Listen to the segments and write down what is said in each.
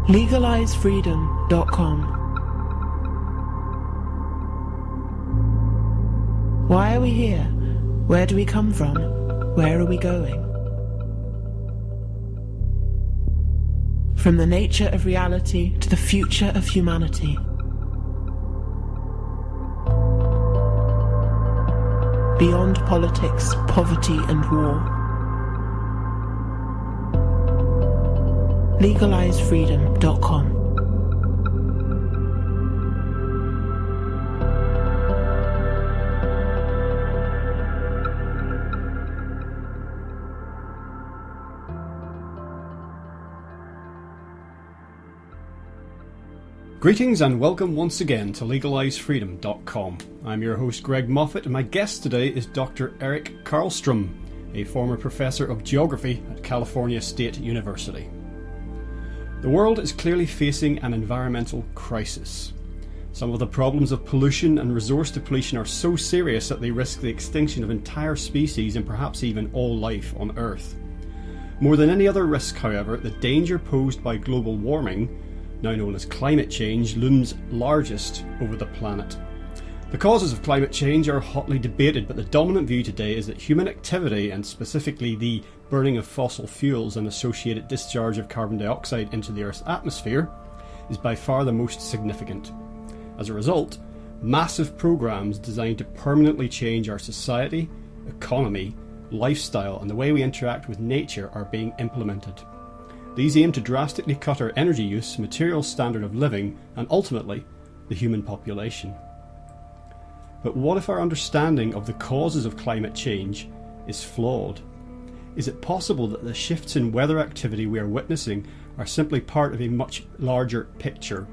LegalizeFreedom.com. Why are we here? Where do we come from? Where are we going? From the nature of reality to the future of humanity. Beyond politics, poverty and war. LegalizeFreedom.com. Greetings and welcome once again to LegalizeFreedom.com. I'm your host Greg Moffat and my guest today is Dr. Eric Karlstrom, a former professor of geography at California State University. The world is clearly facing an environmental crisis. Some of the problems of pollution and resource depletion are so serious that they risk the extinction of entire species and perhaps even all life on Earth. More than any other risk, however, the danger posed by global warming, now known as climate change, looms largest over the planet. The causes of climate change are hotly debated, but the dominant view today is that human activity, and specifically the burning of fossil fuels and associated discharge of carbon dioxide into the Earth's atmosphere, is by far the most significant. As a result, massive programs designed to permanently change our society, economy, lifestyle, and the way we interact with nature are being implemented. These aim to drastically cut our energy use, material standard of living, and ultimately, the human population. But what if our understanding of the causes of climate change is flawed? Is it possible that the shifts in weather activity we are witnessing are simply part of a much larger picture,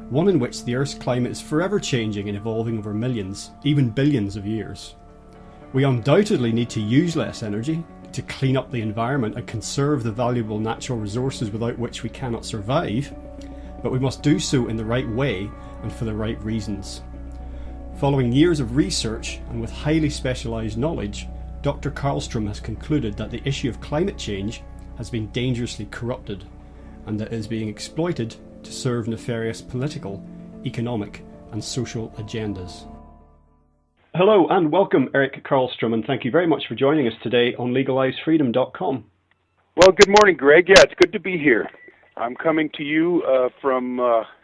one in which the Earth's climate is forever changing and evolving over millions, even billions of years? We undoubtedly need to use less energy to clean up the environment and conserve the valuable natural resources without which we cannot survive, but we must do so in the right way and for the right reasons. Following years of research and with highly specialised knowledge, Dr. Karlstrom has concluded that the issue of climate change has been dangerously corrupted and that it is being exploited to serve nefarious political, economic and social agendas. Hello and welcome, Eric Karlstrom, and thank you very much for joining us today on LegalizeFreedom.com. Well, good morning, Greg. Yeah, it's good to be here. I'm coming to you from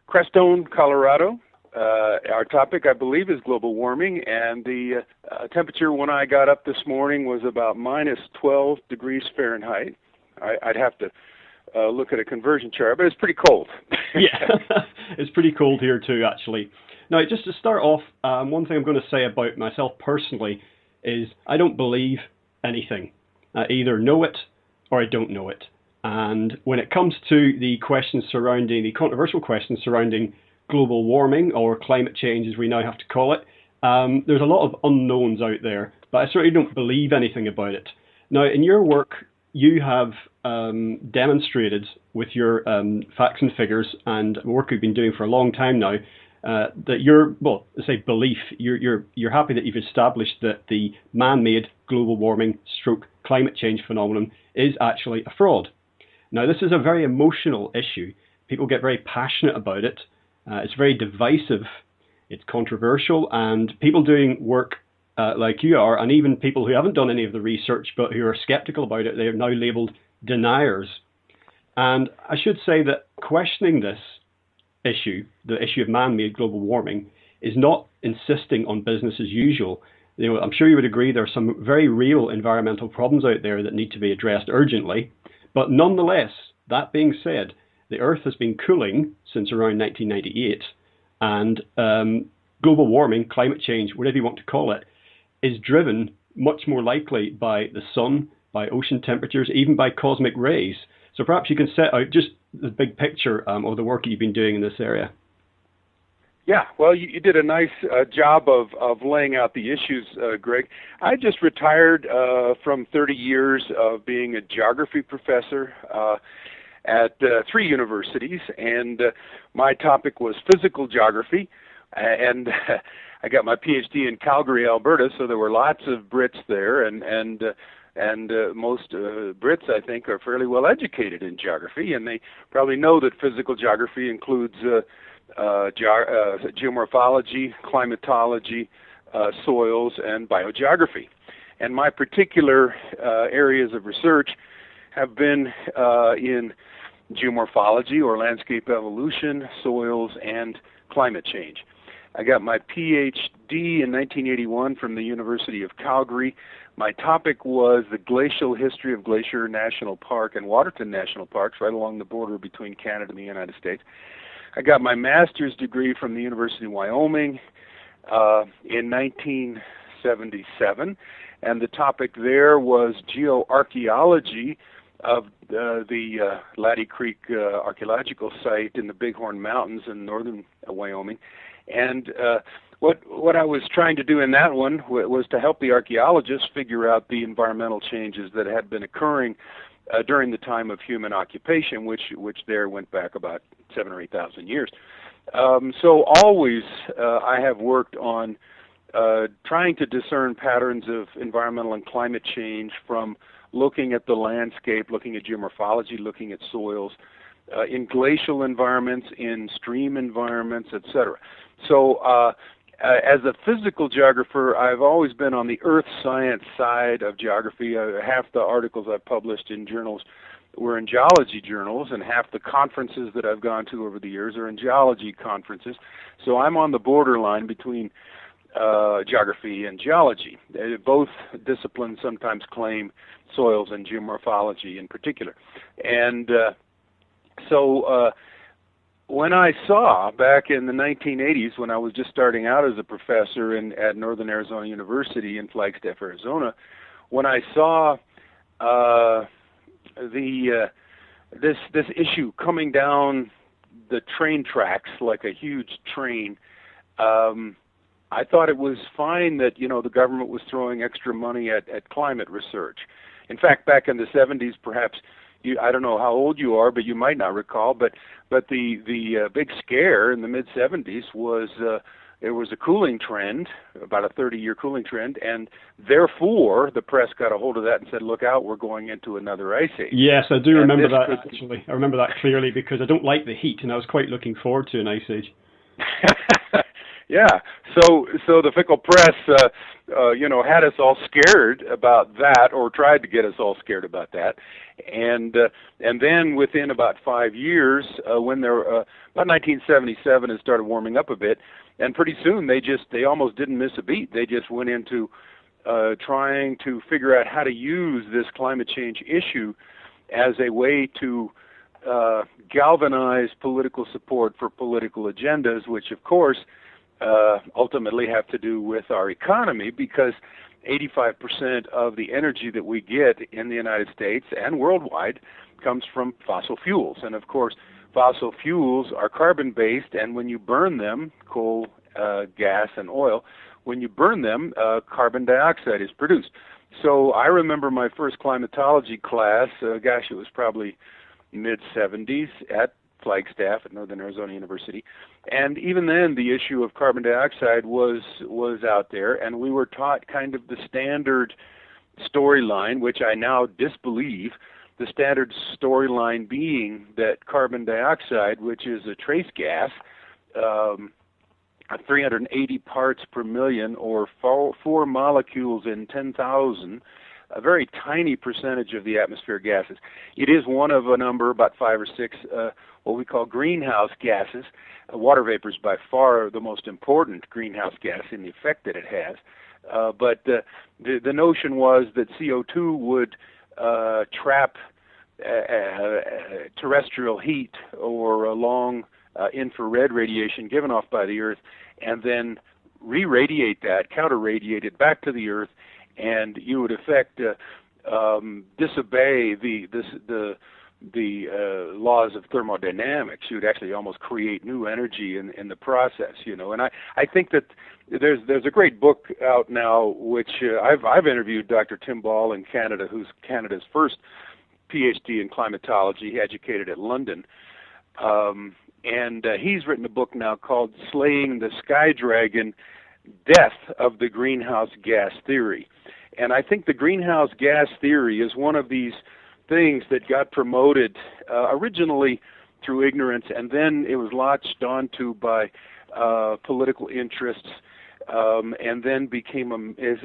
Crestone, Colorado. Our topic, I believe, is global warming, and the temperature when I got up this morning was about minus 12 degrees Fahrenheit. I'd have to look at a conversion chart, but it's pretty cold. Yeah, it's pretty cold here too, actually. Now, just to start off, one thing I'm going to say about myself personally is I don't believe anything. I either know it or I don't know it. And when it comes to the controversial questions surrounding global warming or climate change, as we now have to call it, there's a lot of unknowns out there, but I certainly don't believe anything about it. Now, in your work, you have demonstrated with your facts and figures and work you've been doing for a long time now, that you're happy that you've established that the man-made global warming stroke climate change phenomenon is actually a fraud. Now, this is a very emotional issue. People get very passionate about it. It's very divisive, it's controversial, and people doing work like you are, and even people who haven't done any of the research but who are skeptical about it, they are now labelled deniers. And I should say that questioning this issue, the issue of man-made global warming, is not insisting on business as usual. You know, I'm sure you would agree there are some very real environmental problems out there that need to be addressed urgently, but nonetheless, that being said, the Earth has been cooling since around 1998, and global warming, climate change, whatever you want to call it, is driven much more likely by the sun, by ocean temperatures, even by cosmic rays. So perhaps you can set out just the big picture of the work you've been doing in this area. Yeah, well, you did a nice job of laying out the issues, Greg. I just retired from 30 years of being a geography professor at 3 universities, and my topic was physical geography, and I got my PhD in Calgary, Alberta, so there were lots of Brits there, and most Brits, I think, are fairly well educated in geography, and they probably know that physical geography includes geomorphology, climatology, soils, and biogeography. And my particular areas of research have been in geomorphology or landscape evolution, soils, and climate change. I got my PhD in 1981 from the University of Calgary. My topic was the glacial history of Glacier National Park and Waterton National Parks, right along the border between Canada and the United States. I got my master's degree from the University of Wyoming in 1977, and the topic there was geoarchaeology of the Laddie Creek archaeological site in the Bighorn Mountains in northern Wyoming. And what I was trying to do in that one was to help the archaeologists figure out the environmental changes that had been occurring during the time of human occupation, which there went back about 7,000 or 8,000 years. So always I have worked on trying to discern patterns of environmental and climate change from looking at the landscape, looking at geomorphology, looking at soils, in glacial environments, in stream environments, etc. So as a physical geographer, I've always been on the earth science side of geography. Half the articles I've published in journals were in geology journals, and half the conferences that I've gone to over the years are in geology conferences. So I'm on the borderline between geography and geology. Both disciplines sometimes claim soils and geomorphology in particular. And so when I saw back in the 1980s, when I was just starting out as a professor at Northern Arizona University in Flagstaff, Arizona, when I saw this issue coming down the train tracks like a huge train, I thought it was fine that the government was throwing extra money at climate research. In fact, back in the 70s, perhaps I don't know how old you are, but you might not recall. But the big scare in the mid 70s was there was a cooling trend, about a 30-year cooling trend, and therefore the press got a hold of that and said, "Look out, we're going into another ice age." Yes, I do remember that actually. I remember that clearly because I don't like the heat, and I was quite looking forward to an ice age. Yeah, so the fickle press, had us all scared about that, or tried to get us all scared about that, and then within about 5 years, when about 1977, it started warming up a bit, and pretty soon they almost didn't miss a beat. They just went into trying to figure out how to use this climate change issue as a way to galvanize political support for political agendas, which of course ultimately have to do with our economy, because 85% of the energy that we get in the United States and worldwide comes from fossil fuels. And of course, fossil fuels are carbon-based, and when you burn them, coal, gas, and oil, when you burn them, carbon dioxide is produced. So I remember my first climatology class, it was probably mid-70s at Flagstaff at Northern Arizona University, and even then the issue of carbon dioxide was out there, and we were taught kind of the standard storyline, which I now disbelieve, the standard storyline being that carbon dioxide, which is a trace gas, 380 parts per million, or four molecules in 10,000, a very tiny percentage of the atmospheric gases. It is one of a number, about 5 or 6, what we call greenhouse gases. Water vapor is by far the most important greenhouse gas in the effect that it has. But the notion was that CO2 would trap terrestrial heat or a long infrared radiation given off by the Earth, and then re-radiate that, counter-radiate it back to the Earth, and you would disobey the laws of thermodynamics. You would actually almost create new energy in the process, And I think that there's a great book out now, which I've interviewed Dr. Tim Ball in Canada, who's Canada's first PhD in climatology, educated at London. and he's written a book now called Slaying the Sky Dragon, Death of the Greenhouse Gas Theory. And I think the greenhouse gas theory is one of these things that got promoted originally through ignorance, and then it was latched onto by political interests, and then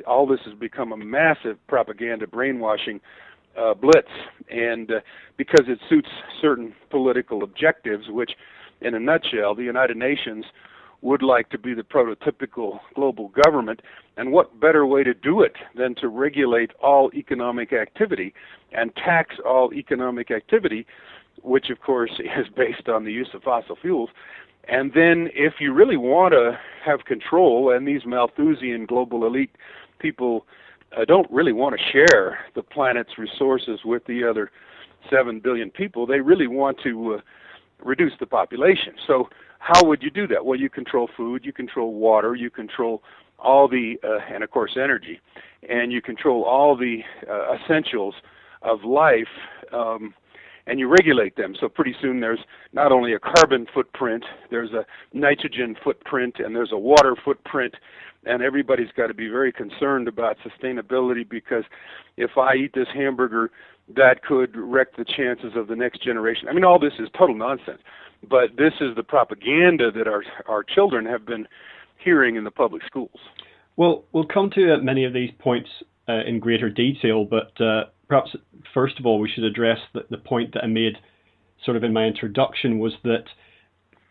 all this has become a massive propaganda brainwashing blitz, and because it suits certain political objectives, which, in a nutshell, the United Nations would like to be the prototypical global government, and what better way to do it than to regulate all economic activity and tax all economic activity, which of course is based on the use of fossil fuels. And then if you really want to have control, and these Malthusian global elite people don't really want to share the planet's resources with the other 7 billion people, they really want to reduce the population. So how would you do that? Well, you control food, you control water, you control all the, and of course energy, and you control all the essentials of life, and you regulate them. So pretty soon there's not only a carbon footprint, there's a nitrogen footprint, and there's a water footprint, and everybody's got to be very concerned about sustainability, because if I eat this hamburger, that could wreck the chances of the next generation. I mean, all this is total nonsense, but this is the propaganda that our children have been hearing in the public schools. Well, we'll come to many of these points in greater detail, but perhaps first of all we should address the point that I made sort of in my introduction, was that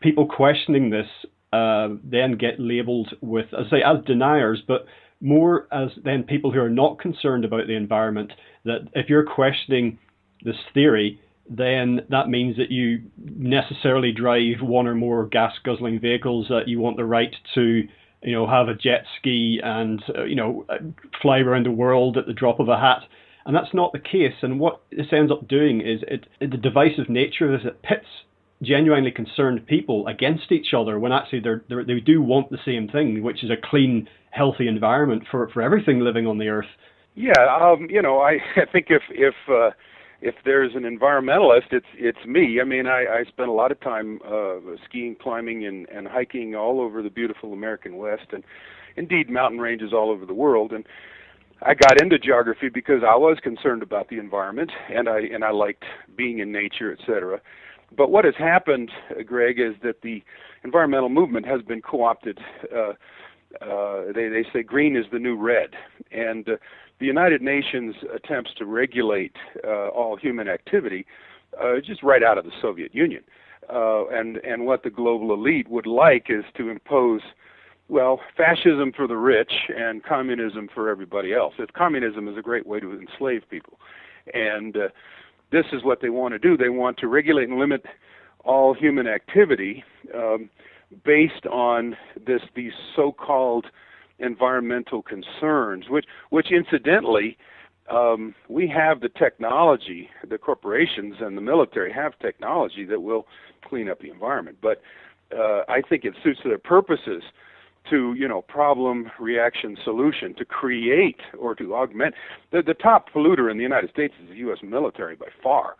people questioning this then get labelled with, as deniers, but more as then people who are not concerned about the environment, that if you're questioning this theory, then that means that you necessarily drive one or more gas-guzzling vehicles, that you want the right to, have a jet ski and, fly around the world at the drop of a hat. And that's not the case. And what this ends up doing is the divisive nature of this, it pits genuinely concerned people against each other, when actually they do want the same thing, which is a clean, healthy environment for everything living on the earth. Yeah, I think if there's an environmentalist, it's me. I mean, I spent a lot of time skiing, climbing, and hiking all over the beautiful American West, and indeed mountain ranges all over the world. And I got into geography because I was concerned about the environment, and I liked being in nature, etc. But what has happened, Greg, is that the environmental movement has been co-opted. They say green is the new red, and the United Nations attempts to regulate all human activity just right out of the Soviet Union. And what the global elite would like is to impose, well, fascism for the rich and communism for everybody else. Communism is a great way to enslave people. And this is what they want to do. They want to regulate and limit all human activity based on these so-called environmental concerns, which incidentally, we have the technology, the corporations and the military have technology that will clean up the environment. But I think it suits their purposes to, problem, reaction, solution, to create or to augment. The top polluter in the United States is the U.S. military by far.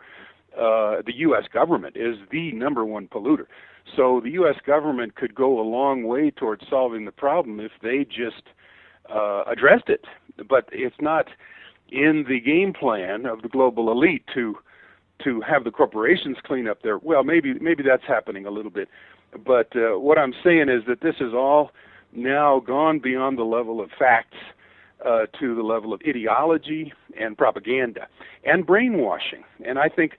The U.S. government is the number one polluter. So the U.S. government could go a long way towards solving the problem if they just addressed it. But it's not in the game plan of the global elite to have the corporations clean up their. Well, maybe that's happening a little bit. But what I'm saying is that this is all now gone beyond the level of facts to the level of ideology and propaganda and brainwashing. And I think,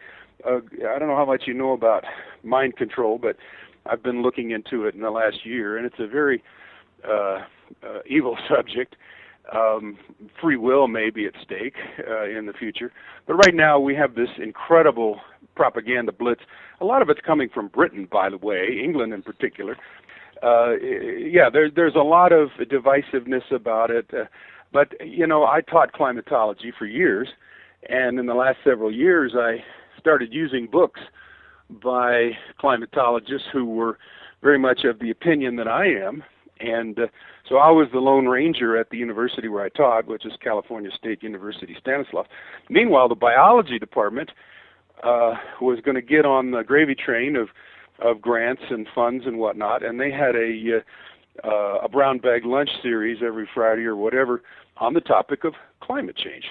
I don't know how much you know about mind control, but I've been looking into it in the last year, and it's a very evil subject. Free will may be at stake in the future. But right now we have this incredible propaganda blitz. A lot of it's coming from Britain, by the way, England in particular. There's a lot of divisiveness about it. But, I taught climatology for years, and in the last several years I started using books by climatologists who were very much of the opinion that I am. And so I was the Lone Ranger at the university where I taught, which is California State University, Stanislaus. Meanwhile, the biology department was going to get on the gravy train of of grants and funds and whatnot, and they had a brown bag lunch series every Friday or whatever on the topic of climate change.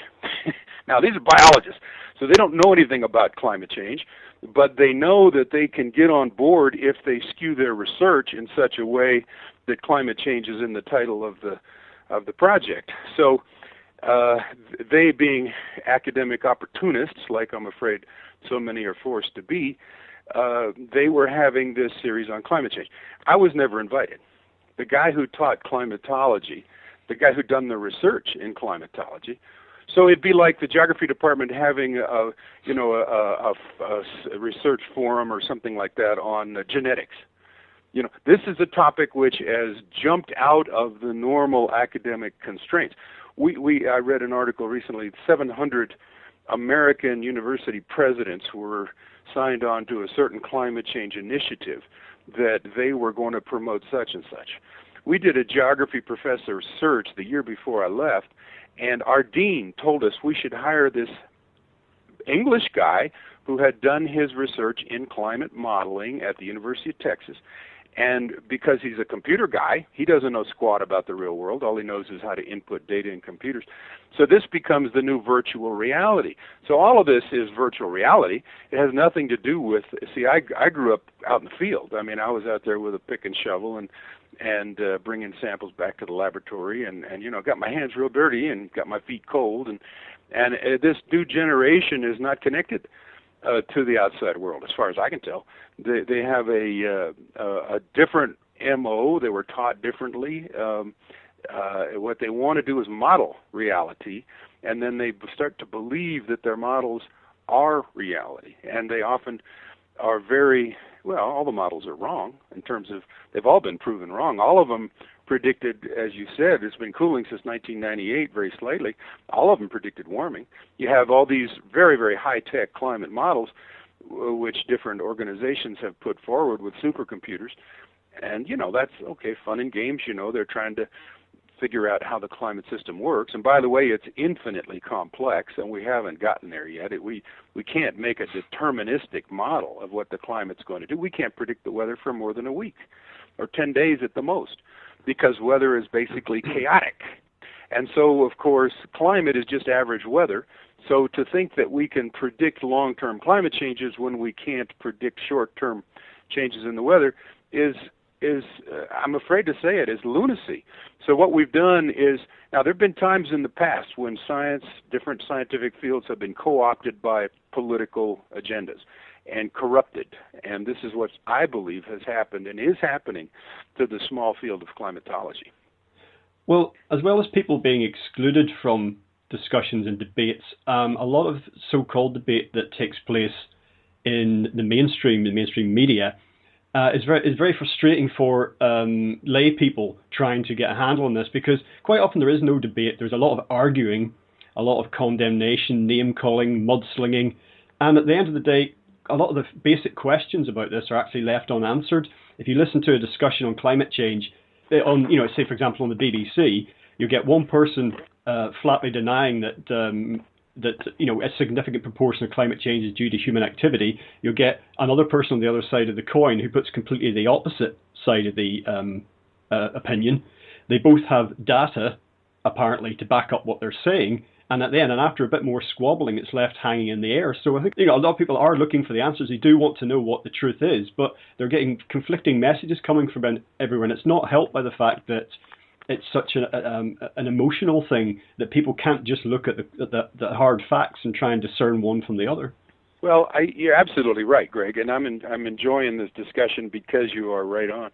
Now, these are biologists, so they don't know anything about climate change, but they know that they can get on board if they skew their research in such a way that climate change is in the title of the project. So they, being academic opportunists, like I'm afraid so many are forced to be, they were having this series on climate change. I was never invited. The guy who taught climatology, the guy who'd done the research in climatology, so it'd be like the geography department having a research forum or something like that on genetics. This is a topic which has jumped out of the normal academic constraints. I read an article recently, 700 American university presidents were signed on to a certain climate change initiative that they were going to promote such and such. We did a geography professor search the year before I left, and our dean told us we should hire this English guy who had done his research in climate modeling at the University of Texas. And because he's a computer guy, he doesn't know squat about the real world. All he knows is how to input data in computers. So this becomes the new virtual reality. So all of this is virtual reality. It has nothing to do with, see, I grew up out in the field. I mean, I was out there with a pick and shovel and bringing samples back to the laboratory and got my hands real dirty and got my feet cold. And this new generation is not connected to the outside world, as far as I can tell. They have a different MO. They were taught differently. What they want to do is model reality, and then they start to believe that their models are reality. And they often are all the models are wrong in terms of, they've all been proven wrong. All of them predicted, as you said, it's been cooling since 1998 very slightly. All of them predicted warming. You have all these very, very high-tech climate models which different organizations have put forward with supercomputers. And, that's okay, fun and games. They're trying to figure out how the climate system works. And by the way, it's infinitely complex, and we haven't gotten there yet. We can't make a deterministic model of what the climate's going to do. We can't predict the weather for more than a week or 10 days at the most, because weather is basically chaotic. And so, of course, climate is just average weather. So to think that we can predict long-term climate changes when we can't predict short-term changes in the weather is I'm afraid to say it, is lunacy. So what we've done is, now there have been times in the past when different scientific fields have been co-opted by political agendas and corrupted. And this is what I believe has happened and is happening to the small field of climatology. Well, as well as people being excluded from discussions and debates, a lot of so-called debate that takes place in the mainstream media is very frustrating for lay people trying to get a handle on this, because quite often there is no debate. There's a lot of arguing, a lot of condemnation, name-calling, mudslinging, and at the end of the day, a lot of the basic questions about this are actually left unanswered. If you listen to a discussion on climate change, on, say for example on the BBC, you get one person flatly denying that a significant proportion of climate change is due to human activity. You'll get another person on the other side of the coin who puts completely the opposite side of the opinion. They both have data, apparently, to back up what they're saying, and at the end, and after a bit more squabbling, it's left hanging in the air. So I think a lot of people are looking for the answers. They do want to know what the truth is, but they're getting conflicting messages coming from everyone. It's not helped by the fact that it's such an emotional thing that people can't just look at the hard facts and try and discern one from the other. Well, you're absolutely right, Greg, and I'm enjoying this discussion because you are right on.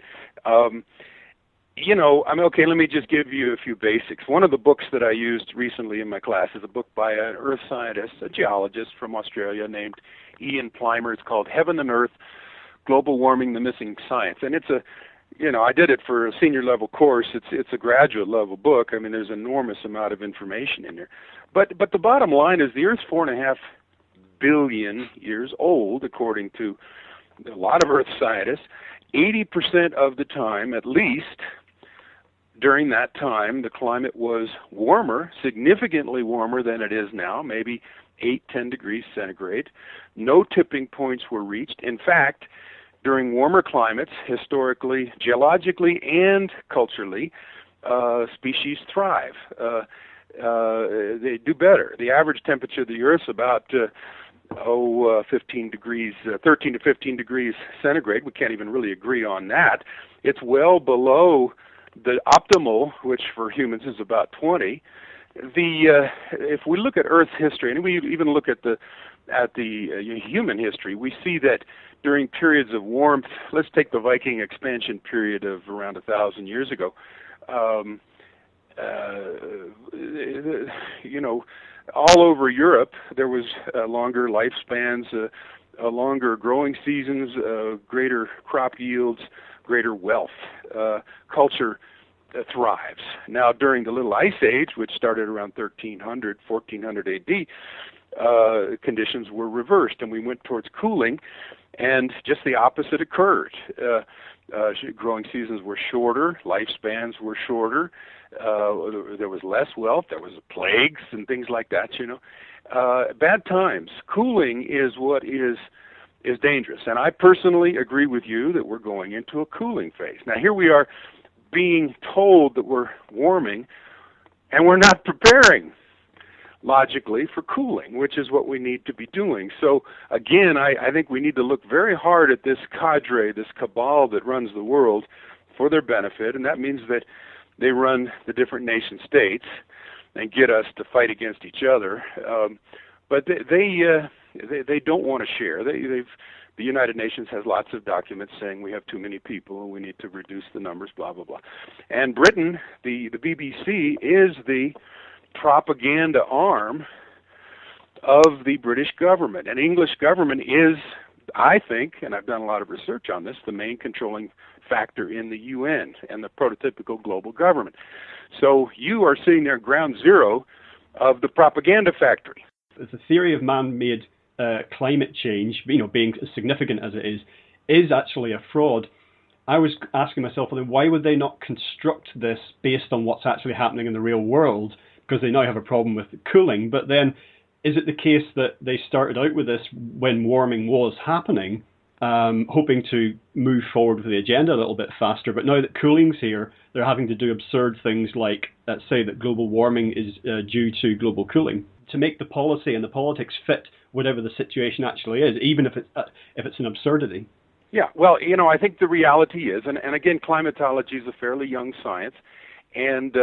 Okay, let me just give you a few basics. One of the books that I used recently in my class is a book by an earth scientist, a geologist from Australia named Ian Plimer. It's called Heaven and Earth, Global Warming, the Missing Science. And it's I did it for a senior level course. It's a graduate level book. I mean, there's an enormous amount of information in there. But the bottom line is the Earth's 4.5 billion years old, according to a lot of earth scientists. 80% of the time, at least, during that time, the climate was warmer, significantly warmer than it is now, maybe 8-10 degrees centigrade. No tipping points were reached. In fact, during warmer climates, historically, geologically, and culturally, species thrive. They do better. The average temperature of the Earth is about 13 to 15 degrees centigrade. We can't even really agree on that. It's well below the optimal, which for humans is about 20. If we look at Earth's history, and we even look at the human history, we see that during periods of warmth, let's take the Viking expansion period of around 1,000 years ago. All over Europe, there was longer lifespans, longer growing seasons, greater crop yields, greater wealth. Culture thrives. Now, during the Little Ice Age, which started around 1400 AD, conditions were reversed, and we went towards cooling, and just the opposite occurred. Growing seasons were shorter, lifespans were shorter, there was less wealth, there was plagues and things like that, Bad times. Cooling is what is dangerous, and I personally agree with you that we're going into a cooling phase. Now, here we are being told that we're warming, and we're not preparing logically for cooling, which is what we need to be doing. So again, I think we need to look very hard at this cadre, this cabal that runs the world for their benefit, and that means that they run the different nation states and get us to fight against each other. But they don't want to share. The United Nations has lots of documents saying we have too many people and we need to reduce the numbers, blah, blah, blah. And Britain, the BBC, is the propaganda arm of the British government. And English government is, I think, and I've done a lot of research on this, the main controlling factor in the UN and the prototypical global government. So you are sitting there ground zero of the propaganda factory. The theory of man-made climate change, being as significant as it is actually a fraud. I was asking myself, why would they not construct this based on what's actually happening in the real world? Because they now have a problem with cooling. But then, is it the case that they started out with this when warming was happening, hoping to move forward with the agenda a little bit faster? But now that cooling's here, they're having to do absurd things like say that global warming is due to global cooling, to make the policy and the politics fit whatever the situation actually is, even if it's an absurdity. Yeah, well, I think the reality is, and again, climatology is a fairly young science, and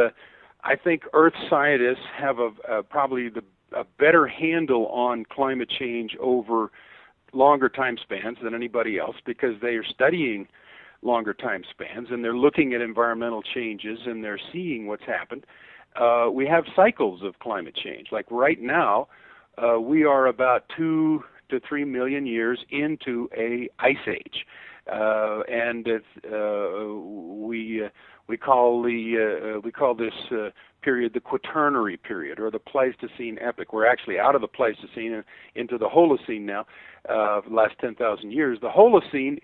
I think Earth scientists have probably a better handle on climate change over longer time spans than anybody else, because they are studying longer time spans and they're looking at environmental changes and they're seeing what's happened. We have cycles of climate change. Like right now, we are about 2 to 3 million years into a ice age, and we call this period the Quaternary period, or the Pleistocene epoch. We're actually out of the Pleistocene and into the Holocene now. The last 10,000 years, the Holocene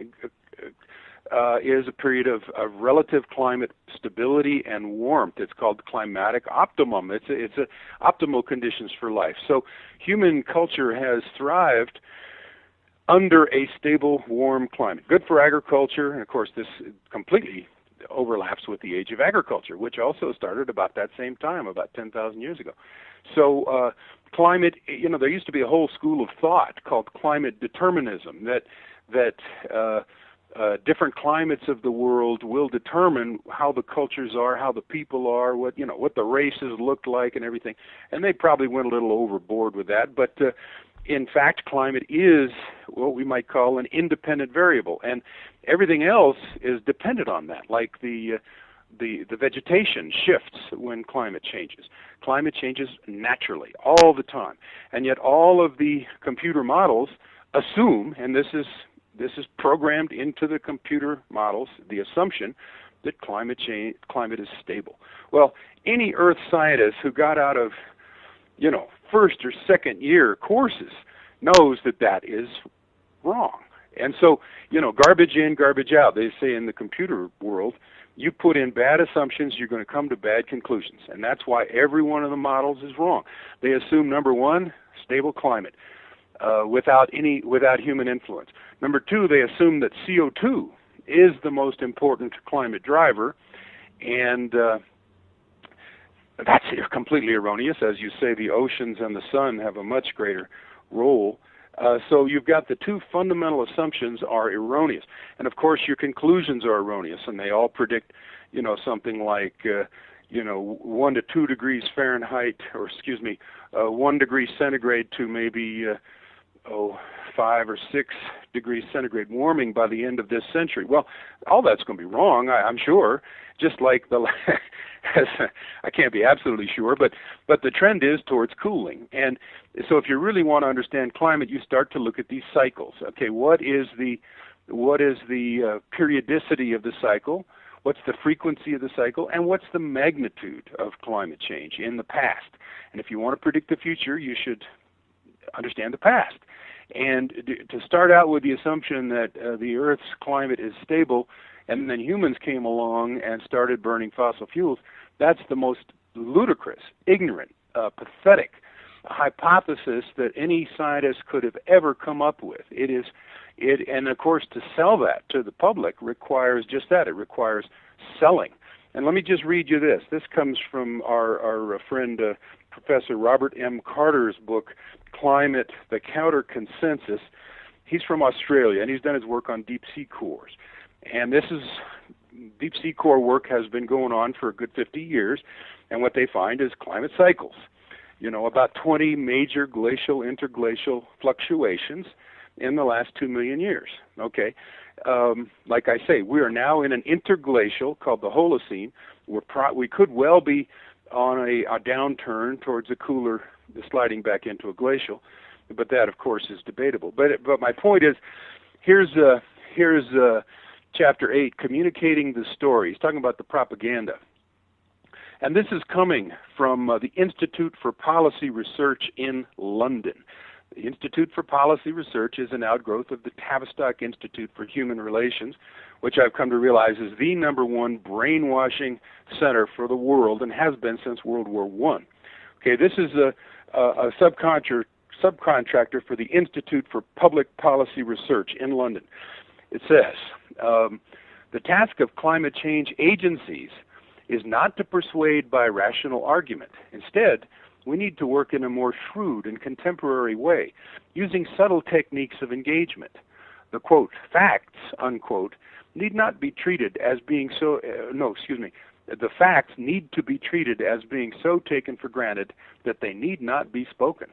is a period of relative climate stability and warmth. It's called climatic optimum. It's optimal conditions for life. So human culture has thrived under a stable, warm climate. Good for agriculture, and of course this completely overlaps with the age of agriculture, which also started about that same time, about 10,000 years ago. So climate, there used to be a whole school of thought called climate determinism, that different climates of the world will determine how the cultures are, how the people are, what the races look like and everything. And they probably went a little overboard with that, but in fact, climate is what we might call an independent variable, and everything else is dependent on that, like the vegetation shifts when climate changes. Climate changes naturally, all the time, and yet all of the computer models assume, and this is programmed into the computer models, the assumption that climate is stable. Well, any Earth scientist who got out of, first or second year courses knows that is wrong. And so, garbage in, garbage out. They say in the computer world, you put in bad assumptions, you're going to come to bad conclusions. And that's why every one of the models is wrong. They assume, number one, stable climate. Without human influence. Number two, they assume that CO2 is the most important climate driver, and that's completely erroneous. As you say, the oceans and the sun have a much greater role. So you've got the two fundamental assumptions are erroneous. And of course your conclusions are erroneous, and they all predict, something like, 1 to 2 degrees Fahrenheit, 1 degree centigrade to maybe, 5 or 6 degrees centigrade warming by the end of this century. Well, all that's going to be wrong, I'm sure, just like I can't be absolutely sure, but the trend is towards cooling. And so if you really want to understand climate, you start to look at these cycles. Okay, what is the periodicity of the cycle? What's the frequency of the cycle? And what's the magnitude of climate change in the past? And if you want to predict the future, you should understand the past. And to start out with the assumption that the Earth's climate is stable, and then humans came along and started burning fossil fuels, that's the most ludicrous, ignorant, pathetic hypothesis that any scientist could have ever come up with. And of course, to sell that to the public requires just that. It requires selling. And let me just read you this. This comes from our friend Professor Robert M. Carter's book, Climate, the Counter Consensus. He's from Australia, and he's done his work on deep sea cores. And deep sea core work has been going on for a good 50 years, and what they find is climate cycles. About 20 major glacial, interglacial fluctuations in the last 2 million years. Okay, like I say, we are now in an interglacial called the Holocene. We could well be on a downturn towards a cooler, sliding back into a glacial, but that, of course, is debatable. But my point is, here's Chapter 8, Communicating the Story. He's talking about the propaganda. And this is coming from the Institute for Policy Research in London. The Institute for Policy Research is an outgrowth of the Tavistock Institute for Human Relations, which I've come to realize is the #1 brainwashing center for the world and has been since World War I. Okay, this is a subcontractor for the Institute for Public Policy Research in London. It says, the task of climate change agencies is not to persuade by rational argument. Instead, we need to work in a more shrewd and contemporary way, using subtle techniques of engagement. The, quote, facts, unquote, need not be treated as being the facts need to be treated as being so taken for granted that they need not be spoken.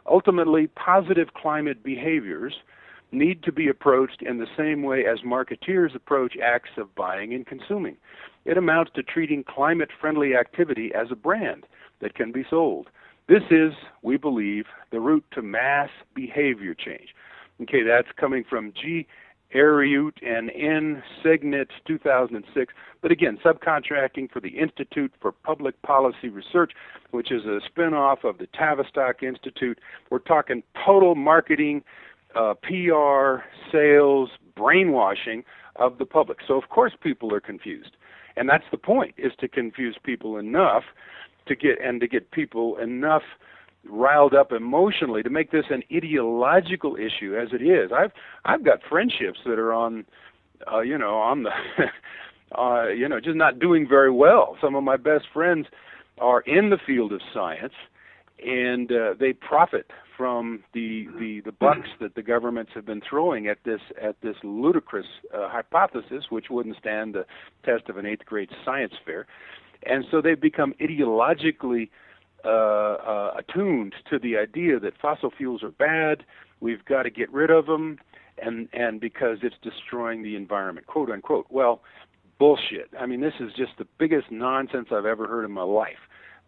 Ultimately, positive climate behaviors need to be approached in the same way as marketeers approach acts of buying and consuming. It amounts to treating climate-friendly activity as a brand that can be sold. This is, we believe, the route to mass behavior change. Okay, that's coming from G. Ariut and N. Signet, 2006. But again, subcontracting for the Institute for Public Policy Research, which is a spin-off of the Tavistock Institute. We're talking total marketing, PR, sales, brainwashing of the public. So of course people are confused. And that's the point, is to confuse people enough to get people enough riled up emotionally to make this an ideological issue as it is. I've got friendships that are on the just not doing very well. Some of my best friends are in the field of science, and they profit from the bucks that the governments have been throwing at this ludicrous hypothesis, which wouldn't stand the test of an 8th grade science fair. And so they've become ideologically attuned to the idea that fossil fuels are bad, we've got to get rid of them, and because it's destroying the environment, quote unquote. Well, bullshit. I mean, this is just the biggest nonsense I've ever heard in my life.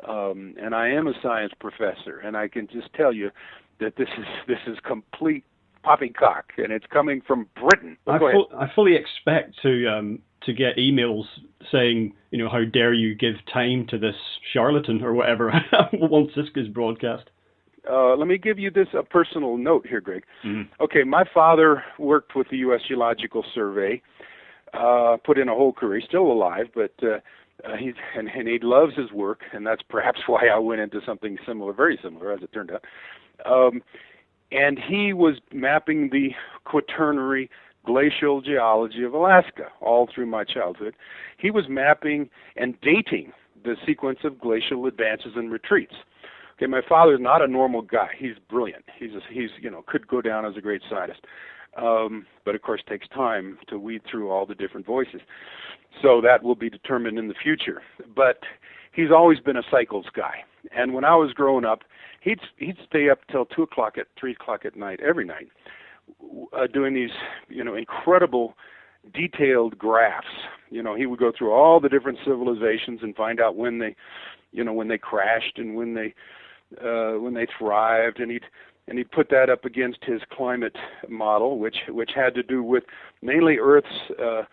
And I am a science professor, and I can just tell you that this is complete poppycock, and it's coming from Britain. I fully expect to get emails saying, how dare you give time to this charlatan or whatever once this is broadcast. Let me give you a personal note here, Greg. Mm-hmm. Okay, my father worked with the U.S. Geological Survey, put in a whole career. He's still alive, but he loves his work, and that's perhaps why I went into something similar, very similar, as it turned out. and he was mapping the Quaternary glacial geology of Alaska all through my childhood. He was mapping and dating the sequence of glacial advances and retreats. Okay, my father's not a normal guy. He's brilliant. He's could go down as a great scientist, but of course takes time to weed through all the different voices. So that will be determined in the future. But he's always been a cycles guy. And when I was growing up, he'd stay up till 2 o'clock, 3 o'clock at night, every night, doing these, incredible detailed graphs. He would go through all the different civilizations and find out when they crashed and when they thrived, and he'd put that up against his climate model, which had to do with mainly Earth's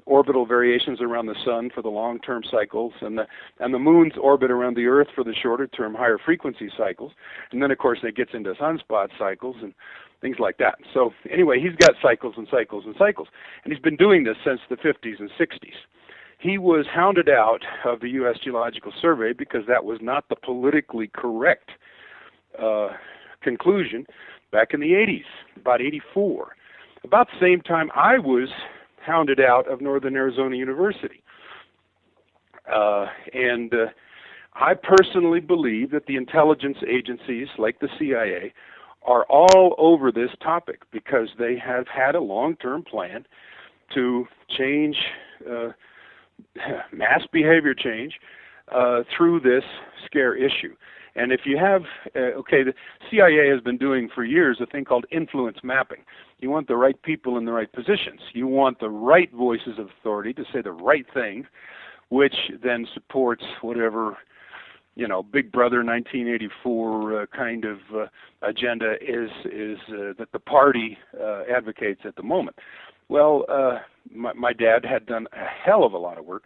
orbital variations around the sun for the long-term cycles, and the moon's orbit around the Earth for the shorter-term, higher-frequency cycles. And then, of course, it gets into sunspot cycles and things like that. So anyway, he's got cycles and cycles and cycles, and he's been doing this since the 50s and 60s. He was hounded out of the U.S. Geological Survey because that was not the politically correct conclusion back in the 80s, about 84. About the same time I was hounded out of Northern Arizona University. And I personally believe that the intelligence agencies like the CIA are all over this topic because they have had a long-term plan to change mass behavior change through this scare issue. And if you have, the CIA has been doing for years a thing called influence mapping. You want the right people in the right positions. You want the right voices of authority to say the right thing, which then supports whatever, Big Brother 1984 kind of agenda is that the party advocates at the moment. Well, my dad had done a hell of a lot of work,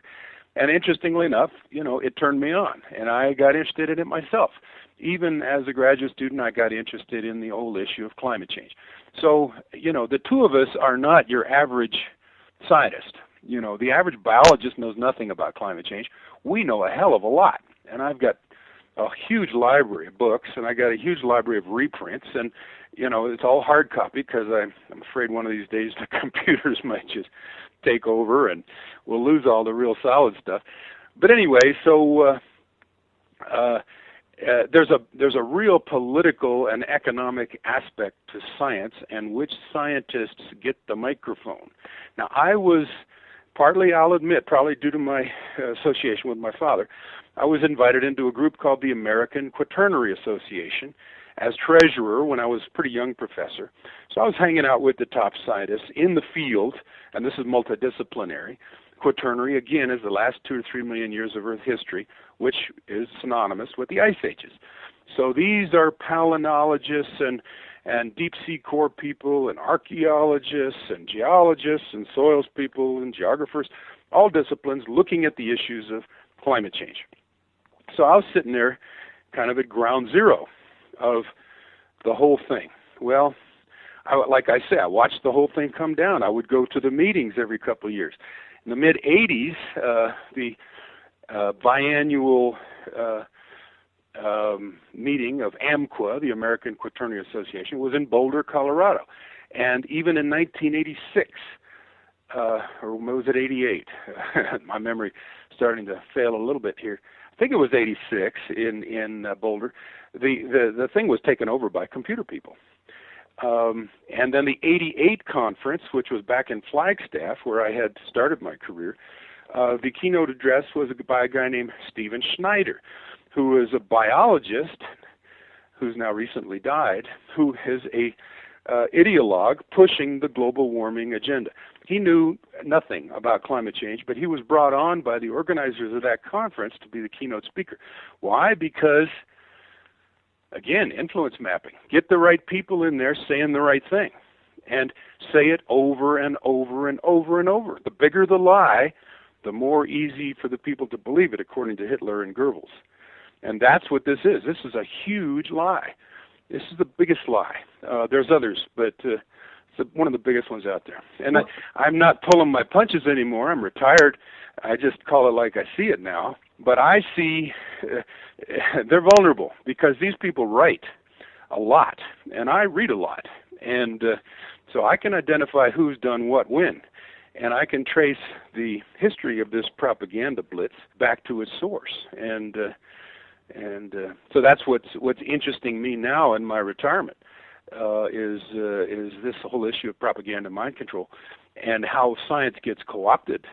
and interestingly enough, it turned me on, and I got interested in it myself. Even as a graduate student, I got interested in the whole issue of climate change. So, the two of us are not your average scientist. The average biologist knows nothing about climate change. We know a hell of a lot, and I've got a huge library of books, and I got a huge library of reprints, and it's all hard copy because I'm afraid one of these days the computers might just take over and we'll lose all the real solid stuff. But anyway, so there's a real political and economic aspect to science and which scientists get the microphone. Now, I was partly, I'll admit, probably due to my association with my father, I was invited into a group called the American Quaternary Association as treasurer when I was a pretty young professor. So I was hanging out with the top scientists in the field, and this is multidisciplinary. Quaternary, again, is the last 2 or 3 million years of Earth history, which is synonymous with the ice ages. So these are palynologists and deep sea core people and archaeologists and geologists and soils people and geographers, all disciplines looking at the issues of climate change. So I was sitting there kind of at ground zero of the whole thing. Well, like I say, I watched the whole thing come down. I would go to the meetings every couple of years. In the mid-'80s, the biannual meeting of AMQA, the American Quaternary Association, was in Boulder, Colorado. And even in 1986, or was it 88? My memory starting to fail a little bit here. I think it was 86 in Boulder. The thing was taken over by computer people. And then the 88 conference, which was back in Flagstaff, where I had started my career, the keynote address was by a guy named Stephen Schneider, who is a biologist who's now recently died, who is a ideologue pushing the global warming agenda. He knew nothing about climate change, but he was brought on by the organizers of that conference to be the keynote speaker. Why? Because, again, influence mapping. Get the right people in there saying the right thing, and say it over and over and over and over. The bigger the lie, the more easy for the people to believe it, according to Hitler and Goebbels. And that's what this is. This is a huge lie. This is the biggest lie. There's others, but it's one of the biggest ones out there. And I'm not pulling my punches anymore. I'm retired. I just call it like I see it now. But I see they're vulnerable because these people write a lot, and I read a lot, and so I can identify who's done what when, and I can trace the history of this propaganda blitz back to its source, and so that's what's interesting me now in my retirement is this whole issue of propaganda mind control and how science gets co-opted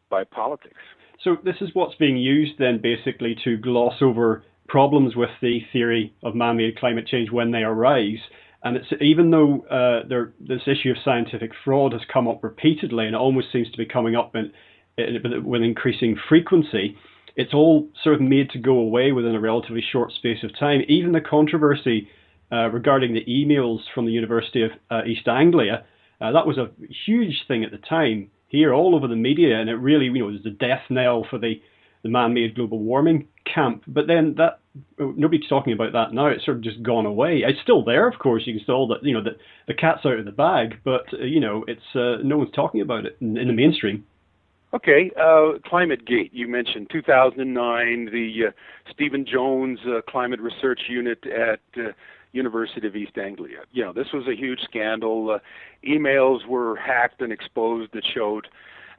by politics. So this is what's being used then basically to gloss over problems with the theory of man-made climate change when they arise. And it's even though this issue of scientific fraud has come up repeatedly and it almost seems to be coming up with increasing frequency, it's all sort of made to go away within a relatively short space of time. Even the controversy regarding the emails from the University of East Anglia, that was a huge thing at the time here all over the media, and it really was the death knell for the man-made global warming camp. But then that nobody's talking about that now. It's sort of just gone away. It's still there, of course. You can still the cat's out of the bag, but it's no one's talking about it in the mainstream. Okay, Climategate, you mentioned 2009, the Stephen Jones Climate Research Unit at University of East Anglia. This was a huge scandal. Emails were hacked and exposed that showed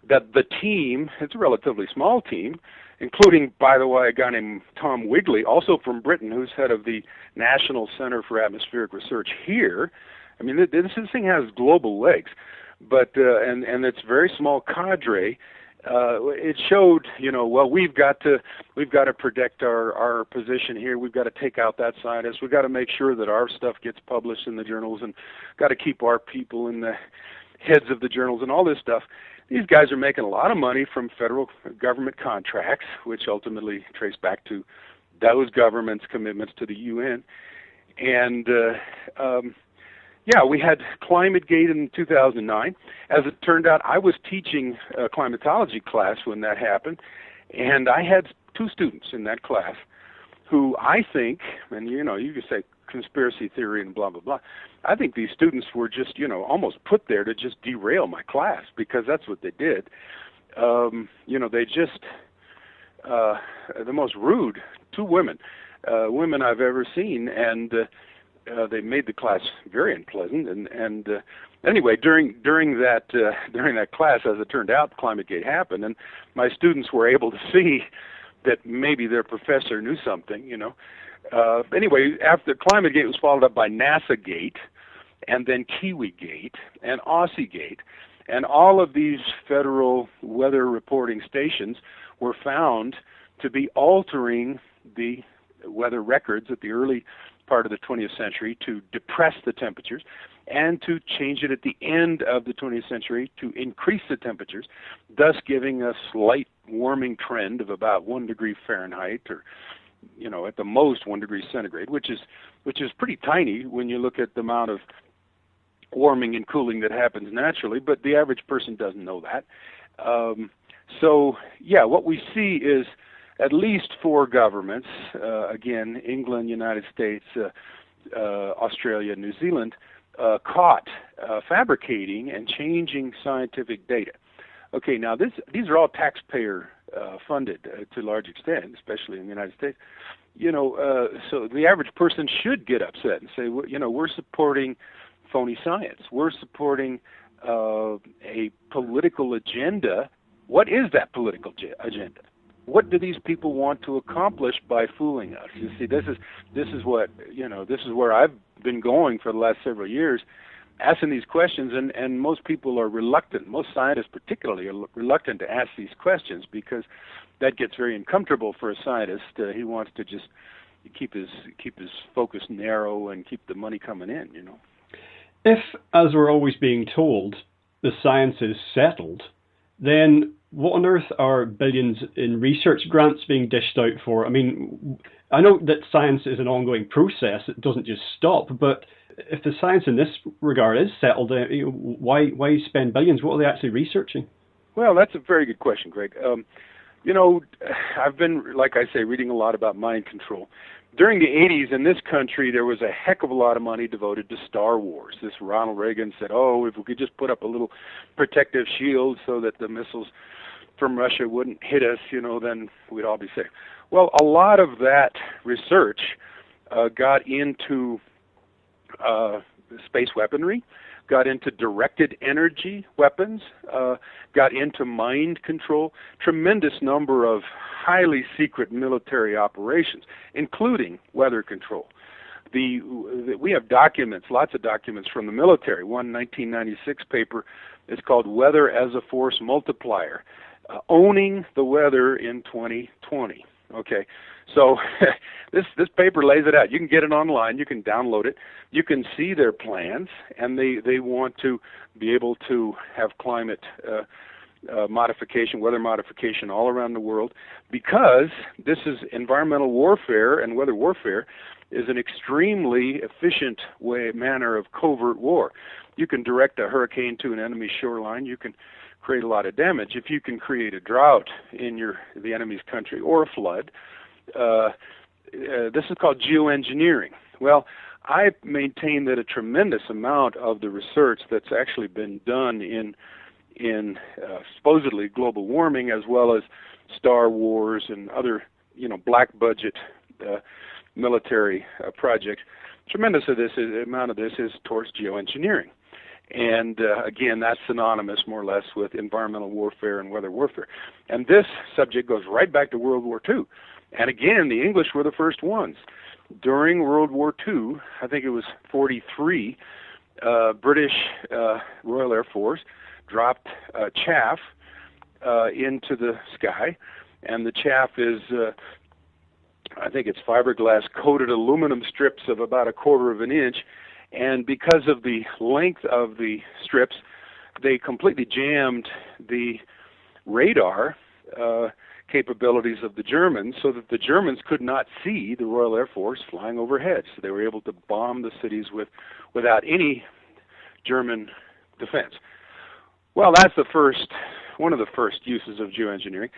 that the team, it's a relatively small team, including, by the way, a guy named Tom Wigley, also from Britain, who's head of the National Center for Atmospheric Research here. I mean, this thing has global legs, but and it's very small cadre. It showed, well, we've got to protect our position here. We've got to take out that scientist. We've got to make sure that our stuff gets published in the journals, and got to keep our people in the heads of the journals and all this stuff. These guys are making a lot of money from federal government contracts, which ultimately trace back to those governments' commitments to the UN. And we had Climategate in 2009. As it turned out, I was teaching a climatology class when that happened, and I had two students in that class who I think, and you can say conspiracy theory and blah, blah, blah. I think these students were just, almost put there to just derail my class, because that's what they did. They just, the most rude, two women I've ever seen, and they made the class very unpleasant. And anyway, during that class, as it turned out, Climategate happened, and my students were able to see that maybe their professor knew something. Anyway, after Climategate was followed up by NASAgate, and then KiwiGate and AussieGate, and all of these federal weather reporting stations were found to be altering the weather records at the early part of the 20th century to depress the temperatures, and to change it at the end of the 20th century to increase the temperatures, thus giving a slight warming trend of about 1 degree Fahrenheit, or at the most 1 degree centigrade, which is pretty tiny when you look at the amount of warming and cooling that happens naturally, but the average person doesn't know that. What we see is at least four governments, again, England, United States, Australia, New Zealand, caught fabricating and changing scientific data. Okay, now these are all taxpayer funded to a large extent, especially in the United States. So the average person should get upset and say, we're supporting phony science. We're supporting a political agenda. What is that political agenda? What do these people want to accomplish by fooling us? You see, this is where I've been going for the last several years, asking these questions, and most people are reluctant, most scientists particularly are reluctant to ask these questions, because that gets very uncomfortable for a scientist. He wants to just keep his focus narrow and keep the money coming in, If, as we're always being told, the science is settled, then what on earth are billions in research grants being dished out for? I mean, I know that science is an ongoing process, it doesn't just stop, but if the science in this regard is settled, why spend billions? What are they actually researching? Well, that's a very good question, Greg. I've been, like I say, reading a lot about mind control. During the 80s in this country, there was a heck of a lot of money devoted to Star Wars. This Ronald Reagan said, if we could just put up a little protective shield so that the missiles from Russia wouldn't hit us, then we'd all be safe. Well, a lot of that research got into space weaponry, got into directed energy weapons, got into mind control, tremendous number of highly secret military operations, including weather control. We have documents, lots of documents from the military. One 1996 paper is called Weather as a Force Multiplier, Owning the Weather in 2020. Okay, so this paper lays it out. You can get it online. You can download it. You can see their plans, and they want to be able to have climate modification, weather modification all around the world, because this is environmental warfare, and weather warfare is an extremely efficient manner of covert war. You can direct a hurricane to an enemy shoreline. You can create a lot of damage. If you can create a drought in the enemy's country or a flood, this is called geoengineering. Well, I maintain that a tremendous amount of the research that's actually been done in supposedly global warming, as well as Star Wars and other black budget military projects, tremendous amount of this is towards geoengineering. And again, that's synonymous more or less with environmental warfare and weather warfare. And this subject goes right back to World War II. And again, the English were the first ones. During World War II, I think it was 43, British Royal Air Force dropped chaff into the sky. And the chaff is, I think it's fiberglass coated aluminum strips of about 1/4 of an inch. And because of the length of the strips, they completely jammed the radar capabilities of the Germans, so that the Germans could not see the Royal Air Force flying overhead. So they were able to bomb the cities without any German defense. Well, that's one of the first uses of geoengineering.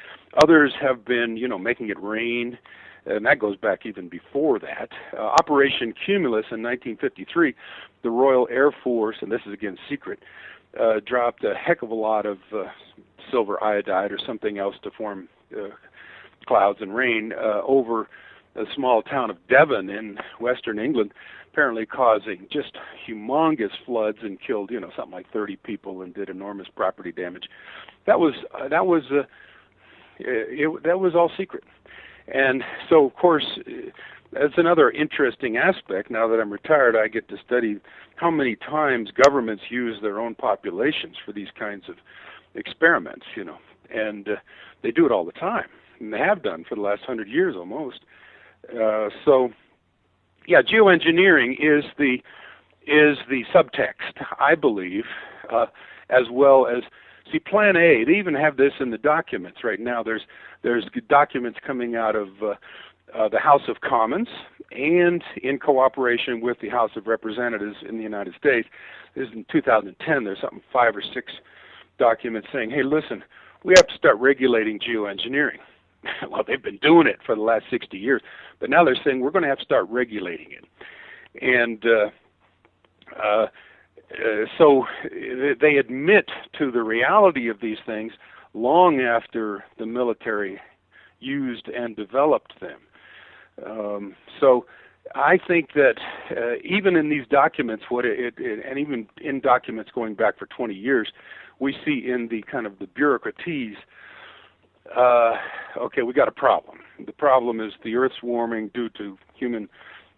Others have been, making it rain, and that goes back even before that. Operation Cumulus in 1953, the Royal Air Force, and this is again secret, dropped a heck of a lot of silver iodide or something else to form clouds and rain over the small town of Devon in western England, apparently causing just humongous floods and killed, something like 30 people and did enormous property damage. That was all secret. And so, of course, that's another interesting aspect. Now that I'm retired, I get to study how many times governments use their own populations for these kinds of experiments, and they do it all the time, and they have done for the last 100 years almost. So, yeah, geoengineering is the subtext, I believe, as well as. See, Plan A, they even have this in the documents right now. There's documents coming out of the House of Commons and in cooperation with the House of Representatives in the United States. This is in 2010. There's 5 or 6 documents saying, hey, listen, we have to start regulating geoengineering. Well, they've been doing it for the last 60 years, but now they're saying we're going to have to start regulating it. And so they admit to the reality of these things long after the military used and developed them. So I think that even in these documents, and even in documents going back for 20 years, we see in the kind of the bureaucraties, okay, we got a problem. The problem is the Earth's warming due to human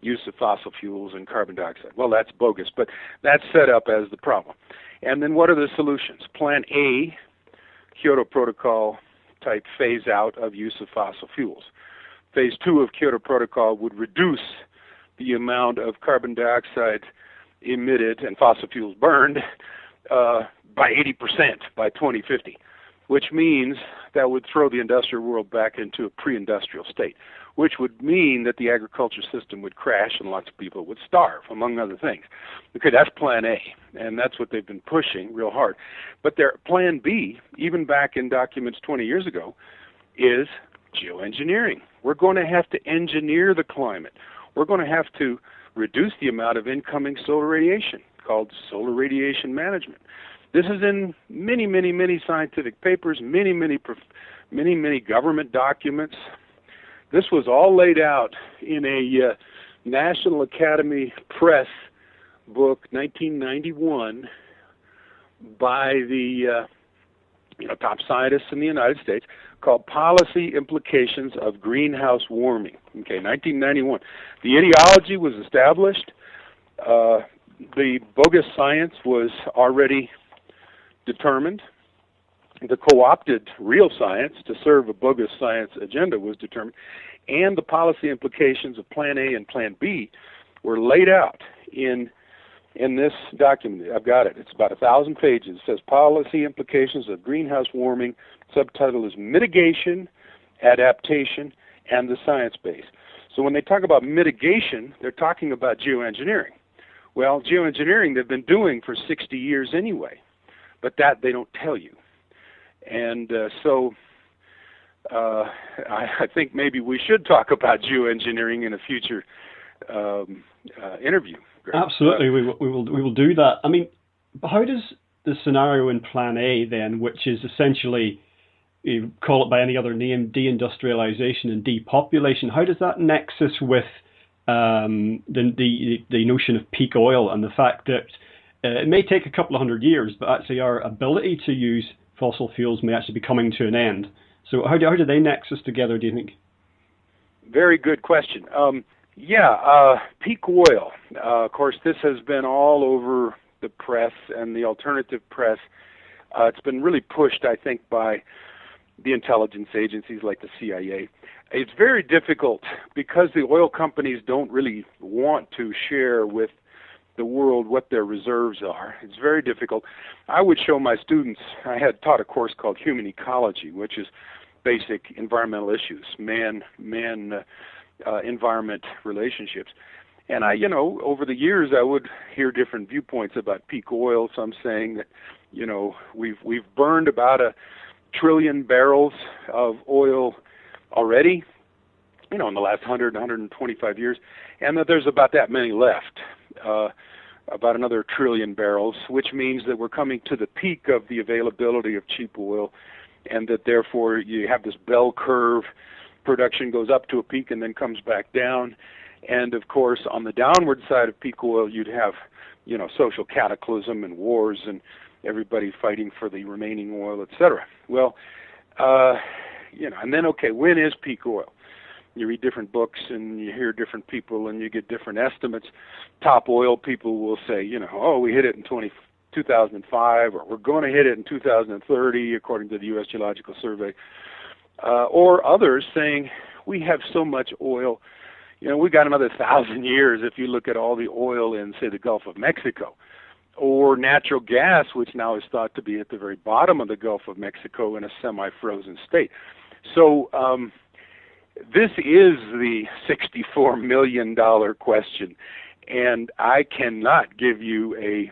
use of fossil fuels and carbon dioxide. Well, that's bogus, but that's set up as the problem. And then what are the solutions? Plan A, Kyoto Protocol type phase out of use of fossil fuels. Phase 2 of Kyoto Protocol would reduce the amount of carbon dioxide emitted and fossil fuels burned by 80% by 2050, which means that would throw the industrial world back into a pre-industrial state, which would mean that the agriculture system would crash and lots of people would starve, among other things. Okay, that's Plan A, and that's what they've been pushing real hard. But their Plan B, even back in documents 20 years ago, is geoengineering. We're going to have to engineer the climate. We're going to have to reduce the amount of incoming solar radiation, called solar radiation management. This is in many, many, many scientific papers, many, many government documents. This was all laid out in a National Academy Press book, 1991, by the top scientists in the United States, called Policy Implications of Greenhouse Warming. Okay, 1991. The ideology was established. The bogus science was already determined. The co-opted real science to serve a bogus science agenda was determined. And the policy implications of Plan A and Plan B were laid out in this document. I've got it. It's about 1,000 pages. It says Policy Implications of Greenhouse Warming. Subtitle is Mitigation, Adaptation, and the Science Base. So when they talk about mitigation, they're talking about geoengineering. Well, geoengineering they've been doing for 60 years anyway, but that they don't tell you. And I think maybe we should talk about geoengineering in a future interview. Greg. Absolutely, we will do that. I mean, how does the scenario in Plan A then, which is essentially, you call it by any other name, deindustrialization and depopulation, how does that nexus with the notion of peak oil and the fact that it may take a couple of hundred years, but actually our ability to use fossil fuels may actually be coming to an end? So how do they nexus together, do you think? Very good question. Peak oil. Of course, this has been all over the press and the alternative press. It's been really pushed, I think, by the intelligence agencies like the CIA. It's very difficult because the oil companies don't really want to share with the world what their reserves are. It's very difficult. I would show my students, I had taught a course called Human Ecology, which is basic environmental issues, man-environment relationships. And over the years, I would hear different viewpoints about peak oil. Some saying that, we've burned about 1 trillion barrels of oil already, in the last 125 years, and that there's about that many left, about another 1 trillion barrels, which means that we're coming to the peak of the availability of cheap oil, and that therefore you have this bell curve. Production goes up to a peak and then comes back down. And of course, on the downward side of peak oil, you'd have, social cataclysm and wars and everybody fighting for the remaining oil, etc. Well, and then, when is peak oil? You read different books and you hear different people and you get different estimates. Top oil people will say, we hit it in 2005, or we're going to hit it in 2030, according to the U.S. Geological Survey. Or others saying, we have so much oil, we got another 1,000 years if you look at all the oil in, say, the Gulf of Mexico. Or natural gas, which now is thought to be at the very bottom of the Gulf of Mexico in a semi-frozen state. So this is the $64 million question, and I cannot give you a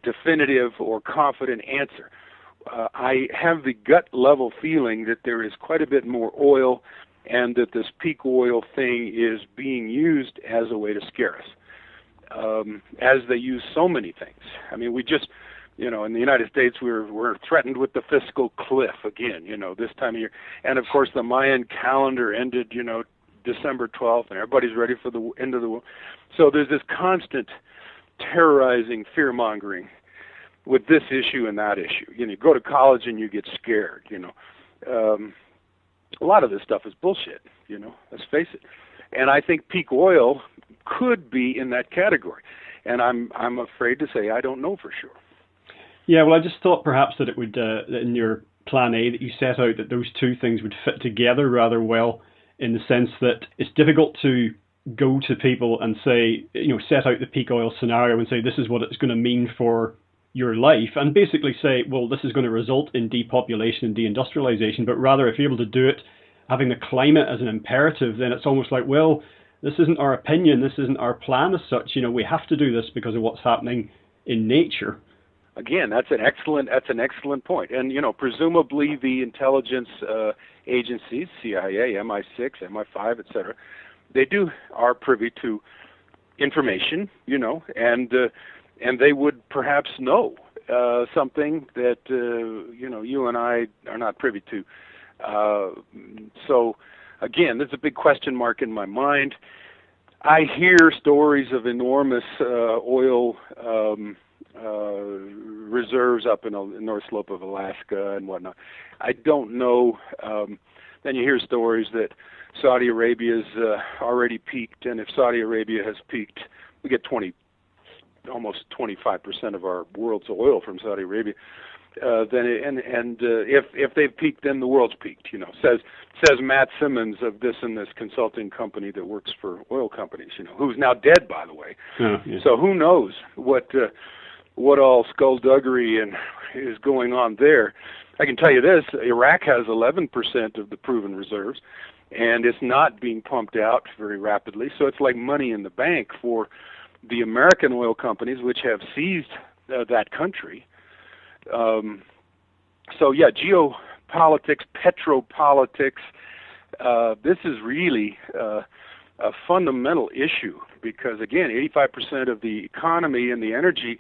definitive or confident answer. I have the gut level feeling that there is quite a bit more oil, and that this peak oil thing is being used as a way to scare us, as they use so many things. I mean, we just, in the United States, we're threatened with the fiscal cliff again, this time of year. And of course, the Mayan calendar ended, December 12th, and everybody's ready for the end of the world. So there's this constant terrorizing, fear-mongering with this issue and that issue. You go to college and you get scared, A lot of this stuff is bullshit, let's face it. And I think peak oil could be in that category. And I'm afraid to say I don't know for sure. Yeah, well, I just thought perhaps that it would, in your Plan A, that you set out that those two things would fit together rather well, in the sense that it's difficult to go to people and say, set out the peak oil scenario and say, this is what it's going to mean for your life, and basically say, well, this is going to result in depopulation and deindustrialization. But rather, if you're able to do it, having the climate as an imperative, then it's almost like, well, this isn't our opinion, this isn't our plan as such. We have to do this because of what's happening in nature. Again, that's an excellent point. And presumably the intelligence agencies, CIA, MI6, MI5, etc., they are privy to information, and they would perhaps know something that you and I are not privy to. So again, there's a big question mark in my mind. I hear stories of enormous oil reserves up in the North Slope of Alaska and whatnot. I don't know. Then you hear stories that Saudi Arabia's already peaked, and if Saudi Arabia has peaked, we get almost 25% of our world's oil from Saudi Arabia. If they've peaked, then the world's peaked. Says Matt Simmons of this and this consulting company that works for oil companies. Who's now dead, by the way. Yeah. So who knows what all skullduggery is going on there? I can tell you this: Iraq has 11% of the proven reserves, and it's not being pumped out very rapidly. So it's like money in the bank for the American oil companies, which have seized that country. Geopolitics, petropolitics, this is really a fundamental issue because, again, 85% of the economy and the energy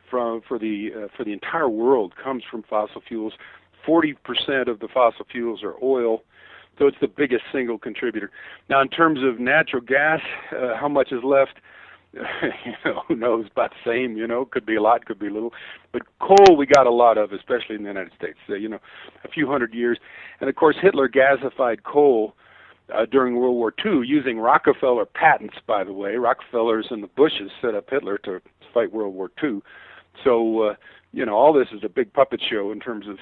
for the entire world comes from fossil fuels. 40% of the fossil fuels are oil, so it's the biggest single contributor. Now, in terms of natural gas, how much is left? Who knows? About the same. Could be a lot, could be a little. But coal, we got a lot of, especially in the United States. A few hundred years, and of course, Hitler gasified coal during World War II using Rockefeller patents. By the way, Rockefellers and the Bushes set up Hitler to fight World War II. So all this is a big puppet show in terms of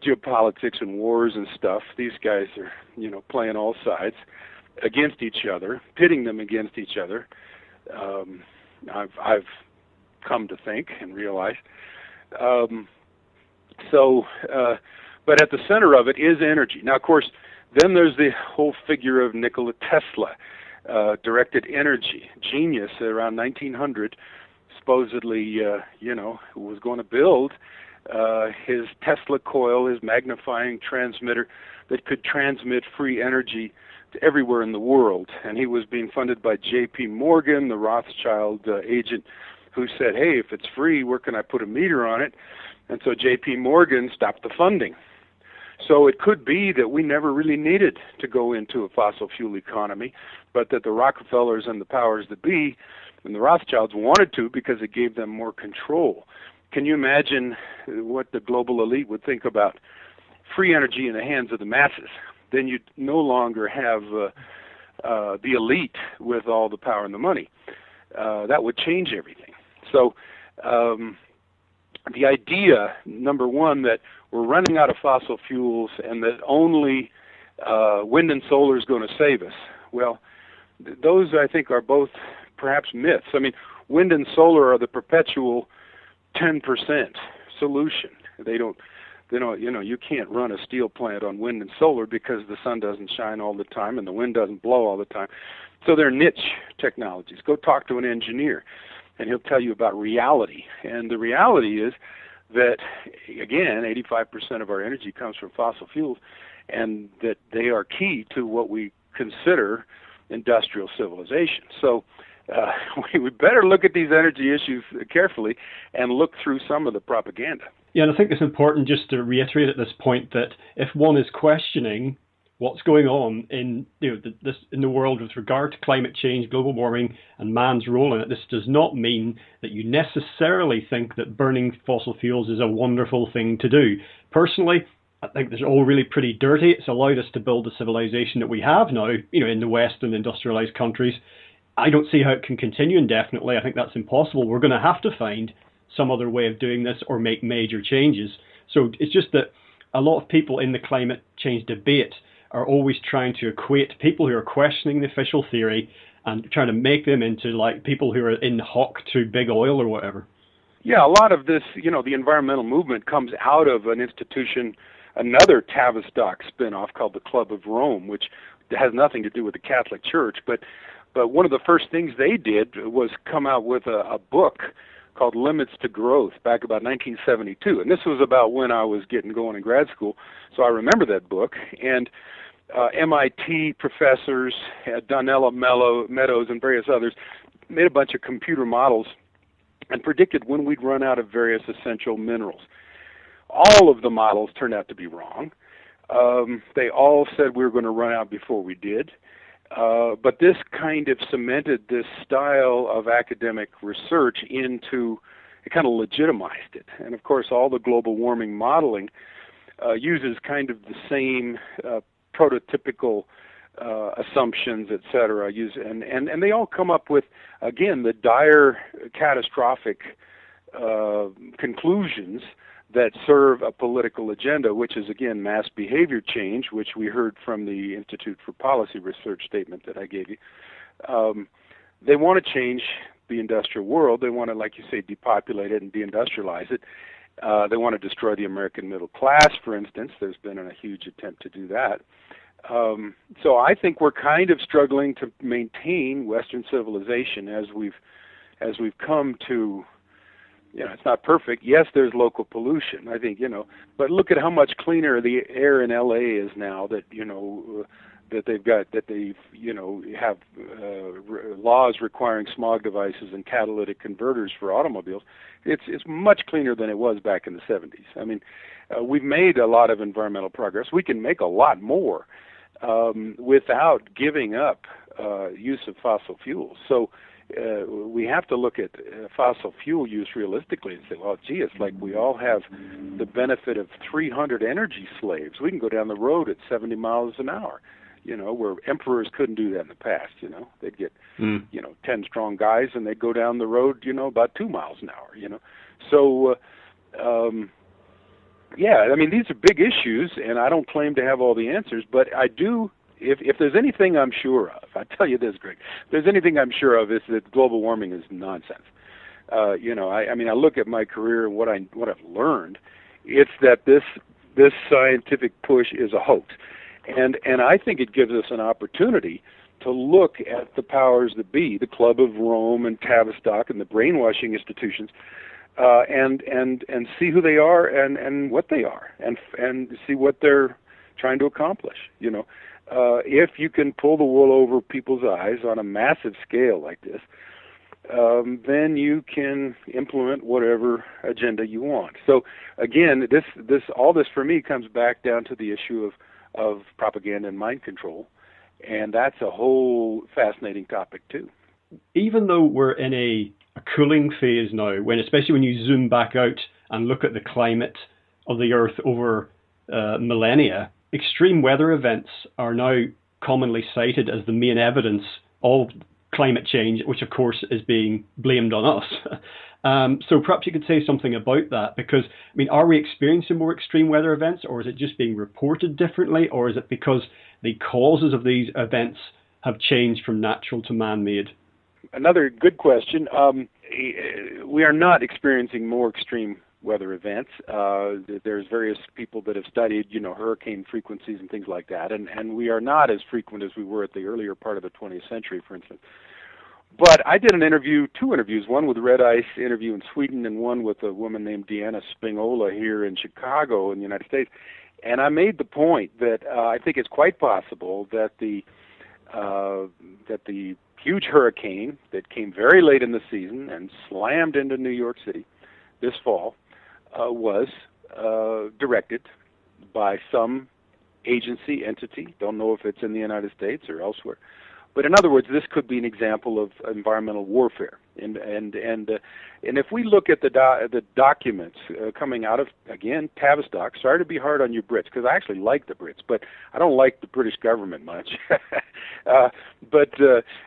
geopolitics and wars and stuff. These guys are playing all sides against each other, pitting them against each other. I've come to think and realize. But at the center of it is energy. Now, of course, then there's the whole figure of Nikola Tesla, directed energy genius around 1900. Supposedly, was going to build his Tesla coil, his magnifying transmitter that could transmit free energy to everywhere in the world. And he was being funded by J.P. Morgan, the Rothschild agent, who said, hey, if it's free, where can I put a meter on it? And so J.P. Morgan stopped the funding. So it could be that we never really needed to go into a fossil fuel economy, but that the Rockefellers and the powers that be and the Rothschilds wanted to because it gave them more control. Can you imagine what the global elite would think about free energy in the hands of the masses? Then you'd no longer have the elite with all the power and the money. That would change everything. So the idea, number one, that we're running out of fossil fuels and that only wind and solar is going to save us, well, those, I think, are both perhaps myths. I mean, wind and solar are the perpetual 10% solution. They don't, you can't run a steel plant on wind and solar because the sun doesn't shine all the time and the wind doesn't blow all the time. So they're niche technologies. Go talk to an engineer and he'll tell you about reality. And the reality is that, again, 85% of our energy comes from fossil fuels, and that they are key to what we consider industrial civilization. So we better look at these energy issues carefully and look through some of the propaganda. Yeah, and I think it's important just to reiterate at this point that if one is questioning what's going on in in the world with regard to climate change, global warming, and man's role in it, this does not mean that you necessarily think that burning fossil fuels is a wonderful thing to do. Personally, I think it's all really pretty dirty. It's allowed us to build the civilization that we have now, in the West and industrialized countries. I don't see how it can continue indefinitely. I think that's impossible. We're going to have to find some other way of doing this or make major changes. So it's just that a lot of people in the climate change debate are always trying to equate people who are questioning the official theory and trying to make them into like people who are in hock to big oil or whatever. Yeah, a lot of this, the environmental movement comes out of an institution, another Tavistock spinoff called the Club of Rome, which has nothing to do with the Catholic Church. But one of the first things they did was come out with a book called Limits to Growth back about 1972. And this was about when I was getting going in grad school. So I remember that book. And MIT professors, Donella Meadows and various others, made a bunch of computer models and predicted when we'd run out of various essential minerals. All of the models turned out to be wrong. They all said we were going to run out before we did. But this kind of cemented this style of academic research into, it kind of legitimized it. And of course, all the global warming modeling uses kind of the same prototypical assumptions, et cetera, and they all come up with, again, the dire, catastrophic conclusions that serve a political agenda, which is, again, mass behavior change, which we heard from the Institute for Policy Research statement that I gave you. They want to change the industrial world. They want to, like you say, depopulate it and deindustrialize it. They want to destroy the American middle class, for instance. There's been a huge attempt to do that. So I think we're kind of struggling to maintain Western civilization as we've come to. It's not perfect. Yes, there's local pollution, I think, but look at how much cleaner the air in LA is now that, that they have laws requiring smog devices and catalytic converters for automobiles. It's much cleaner than it was back in the 70s. I mean, we've made a lot of environmental progress. We can make a lot more without giving up use of fossil fuels. So we have to look at fossil fuel use realistically and say, well, gee, it's like we all have the benefit of 300 energy slaves. We can go down the road at 70 miles an hour, where emperors couldn't do that in the past. They'd get, 10 strong guys and they'd go down the road, about 2 miles an hour, So, yeah, I mean, these are big issues, and I don't claim to have all the answers, but I do. If there's anything I'm sure of, I tell you this, Greg, if there's anything I'm sure of, is that global warming is nonsense. I mean, I look at my career and what I've learned. It's that this scientific push is a hoax, and I think it gives us an opportunity to look at the powers that be, the Club of Rome and Tavistock and the brainwashing institutions, and see who they are and what they are, and see what they're trying to accomplish. If you can pull the wool over people's eyes on a massive scale like this, then you can implement whatever agenda you want. So again, all this for me comes back down to the issue of propaganda and mind control, and that's a whole fascinating topic too. Even though we're in a cooling phase now, especially when you zoom back out and look at the climate of the Earth over millennia, extreme weather events are now commonly cited as the main evidence of climate change, which of course is being blamed on us. So perhaps you could say something about that, because, I mean, are we experiencing more extreme weather events, or is it just being reported differently, or is it because the causes of these events have changed from natural to man-made? Another good question. We are not experiencing more extreme weather events. There's various people that have studied, hurricane frequencies and things like that, and we are not as frequent as we were at the earlier part of the 20th century, for instance. But I did two interviews, one with Red Ice interview in Sweden and one with a woman named Deanna Spingola here in Chicago in the United States, and I made the point that I think it's quite possible that the huge hurricane that came very late in the season and slammed into New York City this fall was directed by some agency, entity. Don't know if it's in the United States or elsewhere. But in other words, this could be an example of environmental warfare. And if we look at the documents coming out of, again, Tavistock, sorry to be hard on you Brits, because I actually like the Brits, but I don't like the British government much. But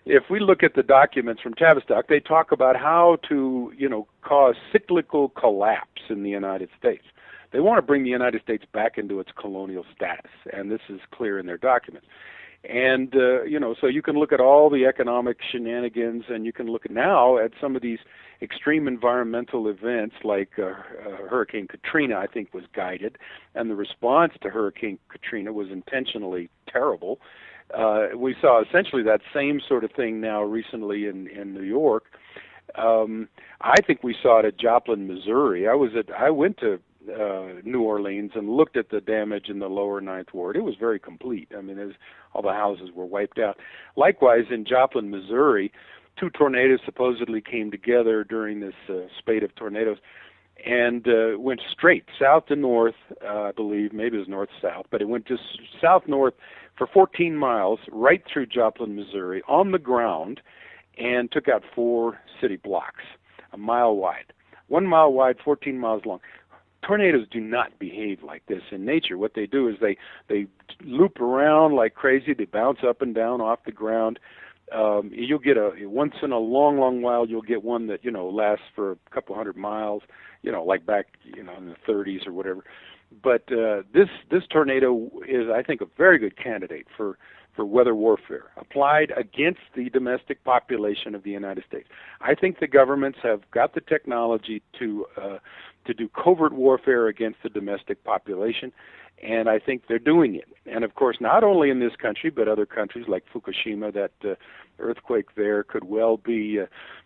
if we look at the documents from Tavistock, they talk about how to, cause cyclical collapse in the United States. They want to bring the United States back into its colonial status, and this is clear in their documents. And, so you can look at all the economic shenanigans, and you can look now at some of these extreme environmental events like Hurricane Katrina, I think, was guided, and the response to Hurricane Katrina was intentionally terrible. We saw essentially that same sort of thing now recently in New York. I think we saw it at Joplin, Missouri. I went to New Orleans and looked at the damage in the lower Ninth Ward. It was very complete. I mean, all the houses were wiped out. Likewise, in Joplin, Missouri, 2 tornadoes supposedly came together during this spate of tornadoes, and went straight south to north, I believe, maybe it was north-south, but it went just south-north for 14 miles, right through Joplin, Missouri, on the ground, and took out 4 city blocks, a mile wide. 1 mile wide, 14 miles long. Tornadoes do not behave like this in nature. What they do is they loop around like crazy. They bounce up and down off the ground. You'll get once in a long while, you'll get one that, lasts for a couple hundred miles, like back, in the 30s or whatever. But this tornado is, I think, a very good candidate for weather warfare applied against the domestic population of the United States. I think the governments have got the technology to do covert warfare against the domestic population, and I think they're doing it. And of course, not only in this country, but other countries like Fukushima, that earthquake there could well be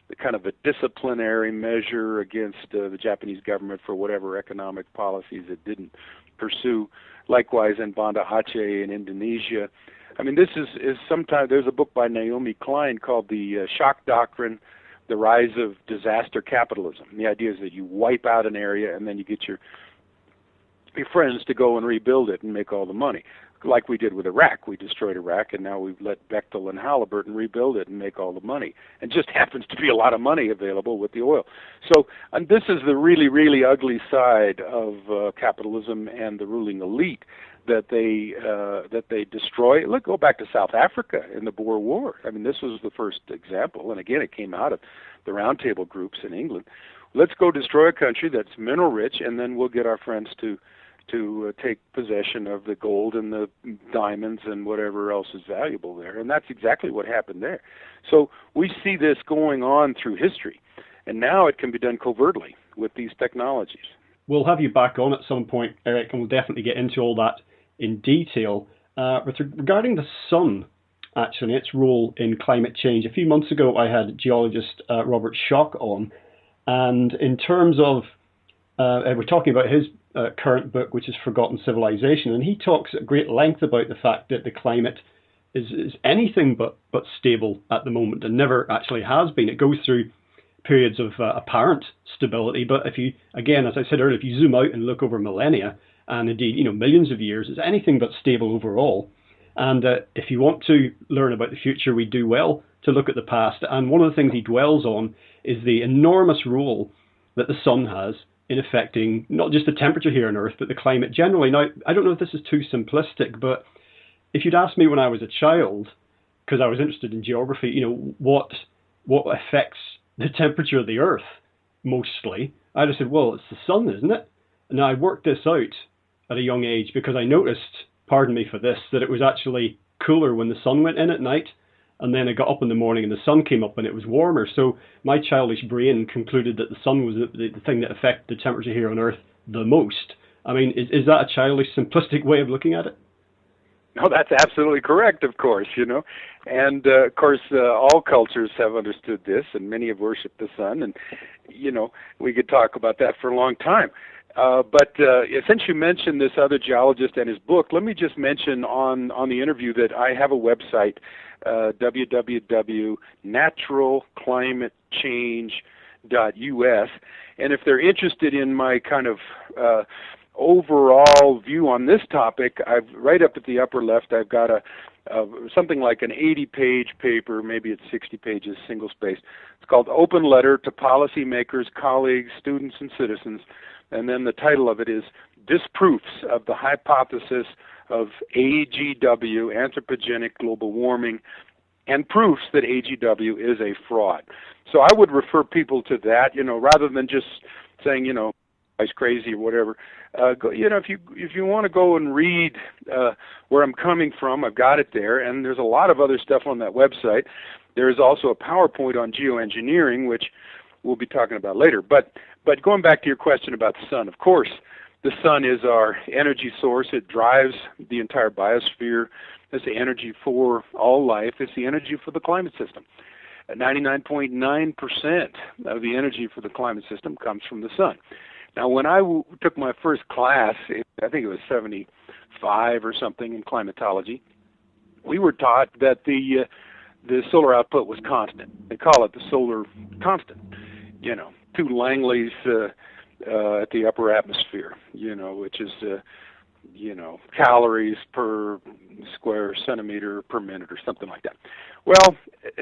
the kind of a disciplinary measure against the Japanese government for whatever economic policies it didn't pursue. Likewise, in Banda Aceh in Indonesia. I mean, this is sometimes, there's a book by Naomi Klein called The Shock Doctrine, The Rise of Disaster Capitalism. And the idea is that you wipe out an area and then you get your friends to go and rebuild it and make all the money. Like we did with Iraq. We destroyed Iraq, and now we've let Bechtel and Halliburton rebuild it and make all the money. And just happens to be a lot of money available with the oil. So and this is the really, really ugly side of capitalism and the ruling elite that they destroy. Look, go back to South Africa in the Boer War. I mean, this was the first example, and again, it came out of the roundtable groups in England. Let's go destroy a country that's mineral rich, and then we'll get our friends to take possession of the gold and the diamonds and whatever else is valuable there. And that's exactly what happened there. So we see this going on through history, and now it can be done covertly with these technologies. We'll have you back on at some point, Eric, and we'll definitely get into all that in detail. Regarding the sun, actually, its role in climate change, a few months ago I had geologist Robert Schock on, and in terms of, we're talking about his current book, which is Forgotten Civilization, and he talks at great length about the fact that the climate is anything but stable at the moment, and never actually has been. It goes through periods of apparent stability, but if you, again, as I said earlier, if you zoom out and look over millennia, and indeed, millions of years, it's anything but stable overall. And if you want to learn about the future, we do well to look at the past. And one of the things he dwells on is the enormous role that the sun has in affecting not just the temperature here on Earth, but the climate generally. Now, I don't know if this is too simplistic, but if you'd asked me when I was a child, because I was interested in geography, what affects the temperature of the Earth mostly, I'd have said, well, it's the sun, isn't it? And I worked this out at a young age because I noticed, pardon me for this, that it was actually cooler when the sun went in at night, and then I got up in the morning and the sun came up and it was warmer. So my childish brain concluded that the sun was the thing that affected the temperature here on Earth the most. I mean, is that a childish, simplistic way of looking at it? No, that's absolutely correct, of course, And, of course, all cultures have understood this, and many have worshipped the sun, and, we could talk about that for a long time. But since you mentioned this other geologist and his book, let me just mention on the interview that I have a website, www.naturalclimatechange.us, and if they're interested in my kind of overall view on this topic, I've right up at the upper left, I've got something like an 80-page paper, maybe it's 60 pages, single-spaced. It's called Open Letter to Policymakers, Colleagues, Students, and Citizens. And then the title of it is Disproofs of the Hypothesis of AGW, Anthropogenic Global Warming, and Proofs that AGW is a fraud. So I would refer people to that, rather than just saying, it's crazy or whatever. If you want to go and read where I'm coming from, I've got it there, and there's a lot of other stuff on that website. There is also a PowerPoint on geoengineering, which we'll be talking about later. But going back to your question about the sun, of course, the sun is our energy source. It drives the entire biosphere. It's the energy for all life. It's the energy for the climate system. 99.9% of the energy for the climate system comes from the sun. Now, when I took my first class, I think it was 75 or something in climatology, we were taught that the solar output was constant. They call it the solar constant. 2 Langley's at the upper atmosphere, which is calories per square centimeter per minute or something like that. Well,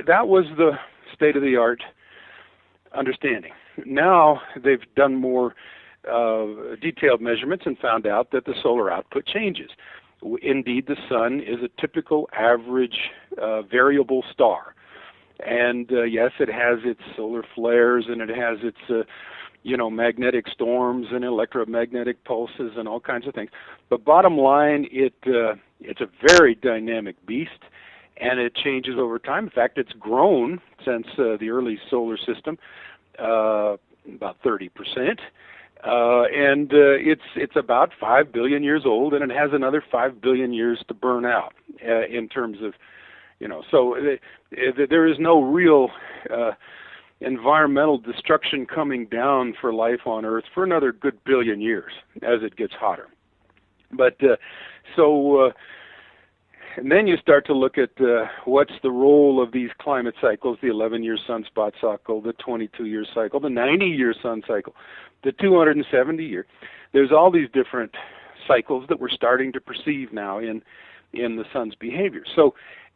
that was the state-of-the-art understanding. Now they've done more detailed measurements and found out that the solar output changes. Indeed, the sun is a typical average variable star. And yes, it has its solar flares and it has its magnetic storms and electromagnetic pulses and all kinds of things. But bottom line, it's a very dynamic beast, and it changes over time. In fact, it's grown since the early solar system, about 30%. And it's about 5 billion years old, and it has another 5 billion years to burn out in terms of, so there is no real environmental destruction coming down for life on Earth for another good billion years as it gets hotter. But and then you start to look at what's the role of these climate cycles, the 11-year sunspot cycle, the 22-year cycle, the 90-year sun cycle, the 270-year. There's all these different cycles that we're starting to perceive now in the sun's behavior. So,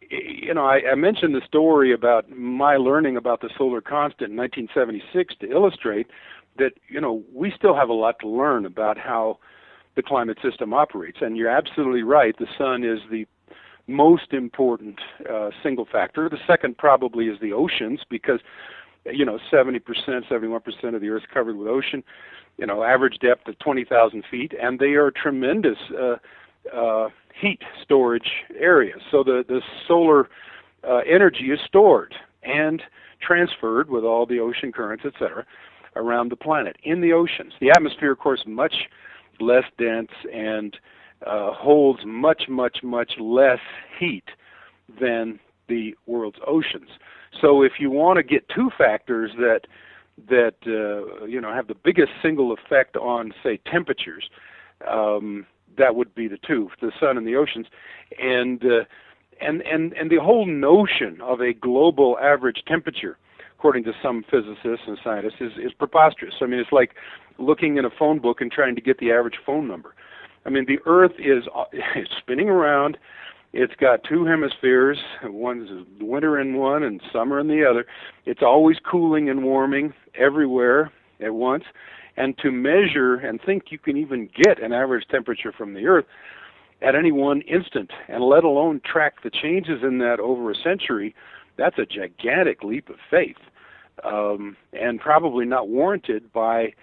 I mentioned the story about my learning about the solar constant in 1976 to illustrate that, we still have a lot to learn about how the climate system operates. And you're absolutely right. The sun is the most important single factor. The second probably is the oceans because, 70%, 71% of the Earth is covered with ocean, average depth of 20,000 feet, and they are tremendous heat storage areas. So the solar energy is stored and transferred with all the ocean currents, etc., around the planet in the oceans. The atmosphere, of course, much less dense and holds much, much, much less heat than the world's oceans. So if you want to get two factors that have the biggest single effect on, say, temperatures, that would be the two, the sun and the oceans, and the whole notion of a global average temperature, according to some physicists and scientists, is preposterous. I mean, it's like looking in a phone book and trying to get the average phone number. I mean, the Earth is spinning around. It's got two hemispheres. One's winter in one and summer in the other. It's always cooling and warming everywhere at once. And to measure and think you can even get an average temperature from the Earth at any one instant, and let alone track the changes in that over a century, that's a gigantic leap of faith, and probably not warranted by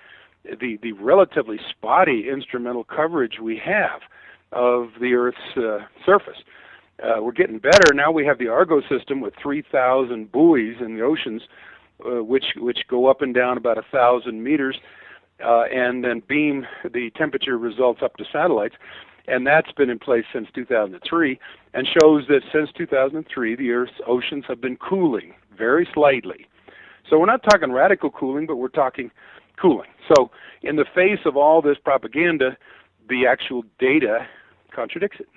the relatively spotty instrumental coverage we have of the Earth's surface. We're getting better. Now we have the Argo system with 3,000 buoys in the oceans, which go up and down about 1,000 meters, and then beam the temperature results up to satellites. And that's been in place since 2003 and shows that since 2003, the Earth's oceans have been cooling very slightly. So we're not talking radical cooling, but we're talking cooling. So in the face of all this propaganda, the actual data contradicts it.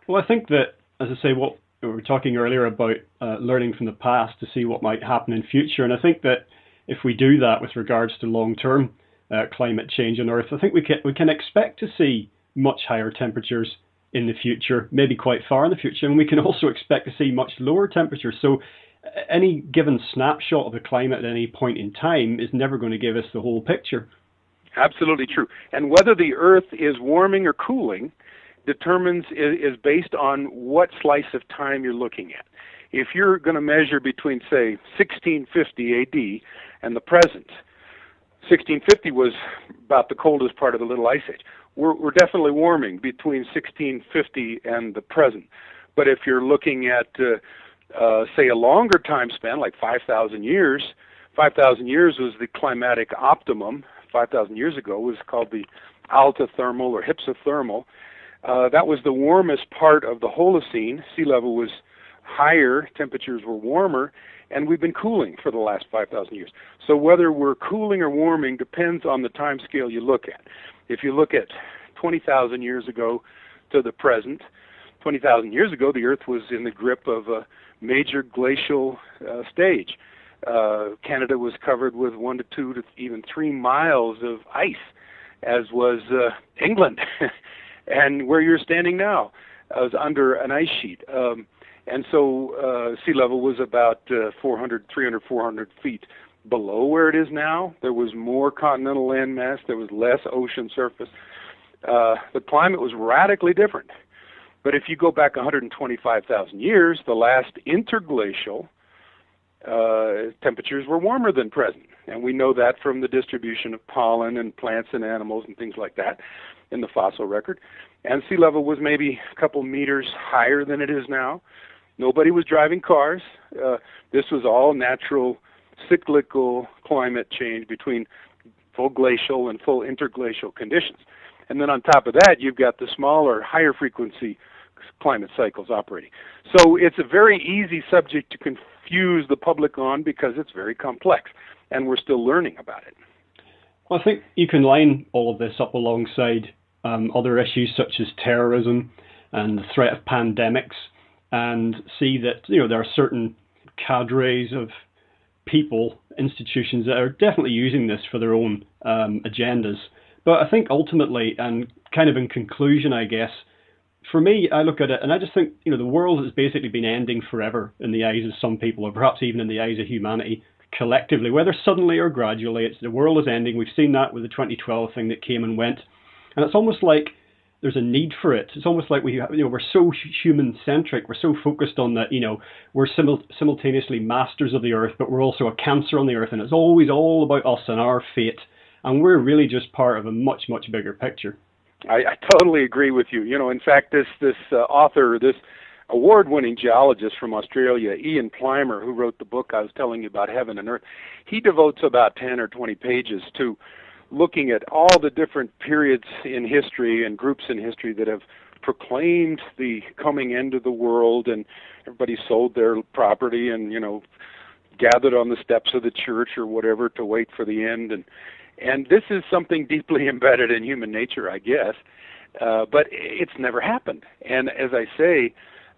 Well, I think that, as I say, what we were talking earlier about learning from the past to see what might happen in future, and I think that if we do that with regards to long-term climate change on Earth, I think we can expect to see much higher temperatures in the future, maybe quite far in the future, and we can also expect to see much lower temperatures. So any given snapshot of the climate at any point in time is never going to give us the whole picture. Absolutely true. And whether the Earth is warming or cooling is based on what slice of time you're looking at. If you're going to measure between, say, 1650 AD and the present, 1650 was about the coldest part of the Little Ice Age. We're definitely warming between 1650 and the present. But if you're looking at, say, a longer time span, like 5,000 years, 5,000 years was the climatic optimum. 5,000 years ago was called the altithermal or hypsothermal. That was the warmest part of the Holocene. Sea level was higher, temperatures were warmer, and we've been cooling for the last 5,000 years. So whether we're cooling or warming depends on the time scale you look at. If you look at 20,000 years ago to the present, 20,000 years ago the Earth was in the grip of a major glacial stage. Canada was covered with 1 to 2 to even 3 miles of ice, as was England. And where you're standing now was under an ice sheet. And so sea level was about 400 feet below where it is now. There was more continental landmass. There was less ocean surface. The climate was radically different. But if you go back 125,000 years, the last interglacial temperatures were warmer than present. And we know that from the distribution of pollen and plants and animals and things like that in the fossil record. And sea level was maybe a couple meters higher than it is now. Nobody was driving cars. This was all natural, cyclical climate change between full glacial and full interglacial conditions. And then on top of that, you've got the smaller, higher frequency climate cycles operating. So it's a very easy subject to confuse the public on because it's very complex, and we're still learning about it. Well, I think you can line all of this up alongside other issues such as terrorism and the threat of pandemics, and see that there are certain cadres of people, institutions that are definitely using this for their own agendas. But I think ultimately, and kind of in conclusion, I guess, for me, I look at it and I just think, the world has basically been ending forever in the eyes of some people, or perhaps even in the eyes of humanity collectively, whether suddenly or gradually. It's the world is ending. We've seen that with the 2012 thing that came and went. And it's almost like there's a need for it. It's almost like we're so human-centric. We're so focused on that, we're simultaneously masters of the earth, but we're also a cancer on the earth. And it's always all about us and our fate. And we're really just part of a much, much bigger picture. I totally agree with you. In fact, this author, this award-winning geologist from Australia, Ian Plimer, who wrote the book I was telling you about, Heaven and Earth, he devotes about 10 or 20 pages to looking at all the different periods in history and groups in history that have proclaimed the coming end of the world, and everybody sold their property and, gathered on the steps of the church or whatever to wait for the end. And this is something deeply embedded in human nature, I guess, but it's never happened. And as I say,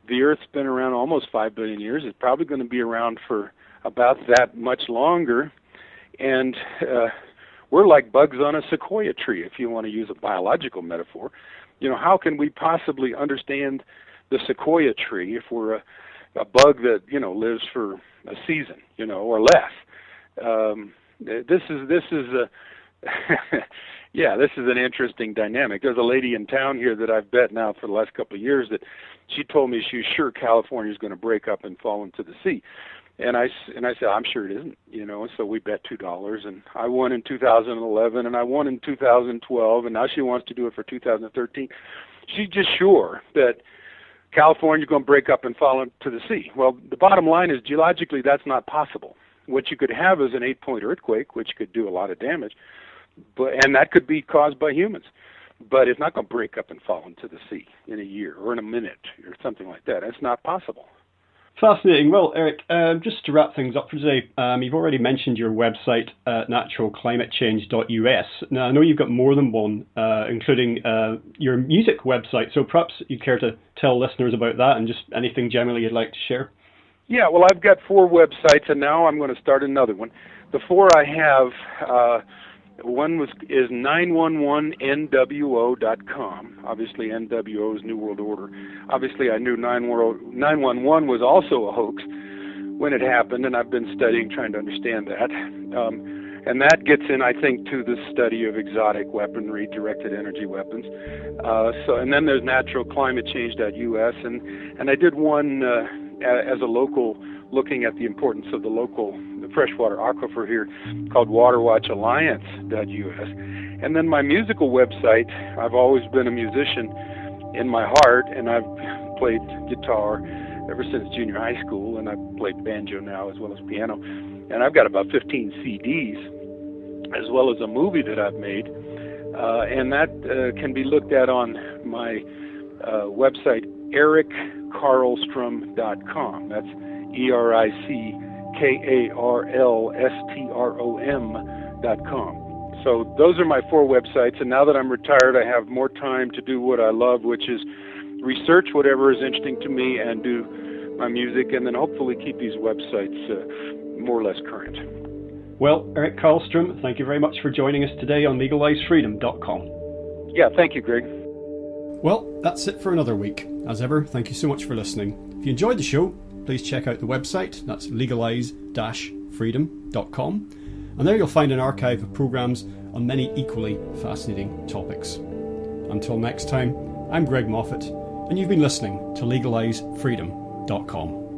the Earth's been around almost 5 billion years. It's probably going to be around for about that much longer. And we're like bugs on a sequoia tree, if you want to use a biological metaphor. How can we possibly understand the sequoia tree if we're a bug that, lives for a season, or less? This is a this is an interesting dynamic. There's a lady in town here that I've bet now for the last couple of years that she told me she's sure California is going to break up and fall into the sea. And I said, I'm sure it isn't, so we bet $2, and I won in 2011, and I won in 2012, and now she wants to do it for 2013. She's just sure that California is going to break up and fall into the sea. Well, the bottom line is geologically that's not possible. What you could have is an 8-point earthquake, which could do a lot of damage, and that could be caused by humans. But it's not going to break up and fall into the sea in a year or in a minute or something like that. It's not possible. Fascinating. Well, Eric, just to wrap things up for today, you've already mentioned your website, naturalclimatechange.us. Now, I know you've got more than one, including your music website, so perhaps you care to tell listeners about that and just anything generally you'd like to share. Yeah, well, I've got 4 websites, and now I'm going to start another one. The 4 I have, one is 911NWO.com. Obviously, NWO is New World Order. Obviously, I knew 911 was also a hoax when it happened, and I've been studying, trying to understand that. And that gets in, I think, to the study of exotic weaponry, directed energy weapons. And then there's naturalclimatechange.us, and I did one as a local, looking at the importance of the freshwater aquifer here, called waterwatchalliance.us. And then my musical website, I've always been a musician in my heart, and I've played guitar ever since junior high school, and I've played banjo now as well as piano. And I've got about 15 CDs, as well as a movie that I've made. And that can be looked at on my website, erickarlstrom.com. That's ERICKARLSTROM.com. So those are my 4 websites, and now that I'm retired, I have more time to do what I love, which is research whatever is interesting to me and do my music, and then hopefully keep these websites more or less current. Well, Eric Karlstrom, thank you very much for joining us today on legalizefreedom.com. Yeah, thank you, Greg. Well, that's it for another week. As ever, thank you so much for listening. If you enjoyed the show, please check out the website. That's legalize-freedom.com. And there you'll find an archive of programs on many equally fascinating topics. Until next time, I'm Greg Moffat, and you've been listening to legalizefreedom.com.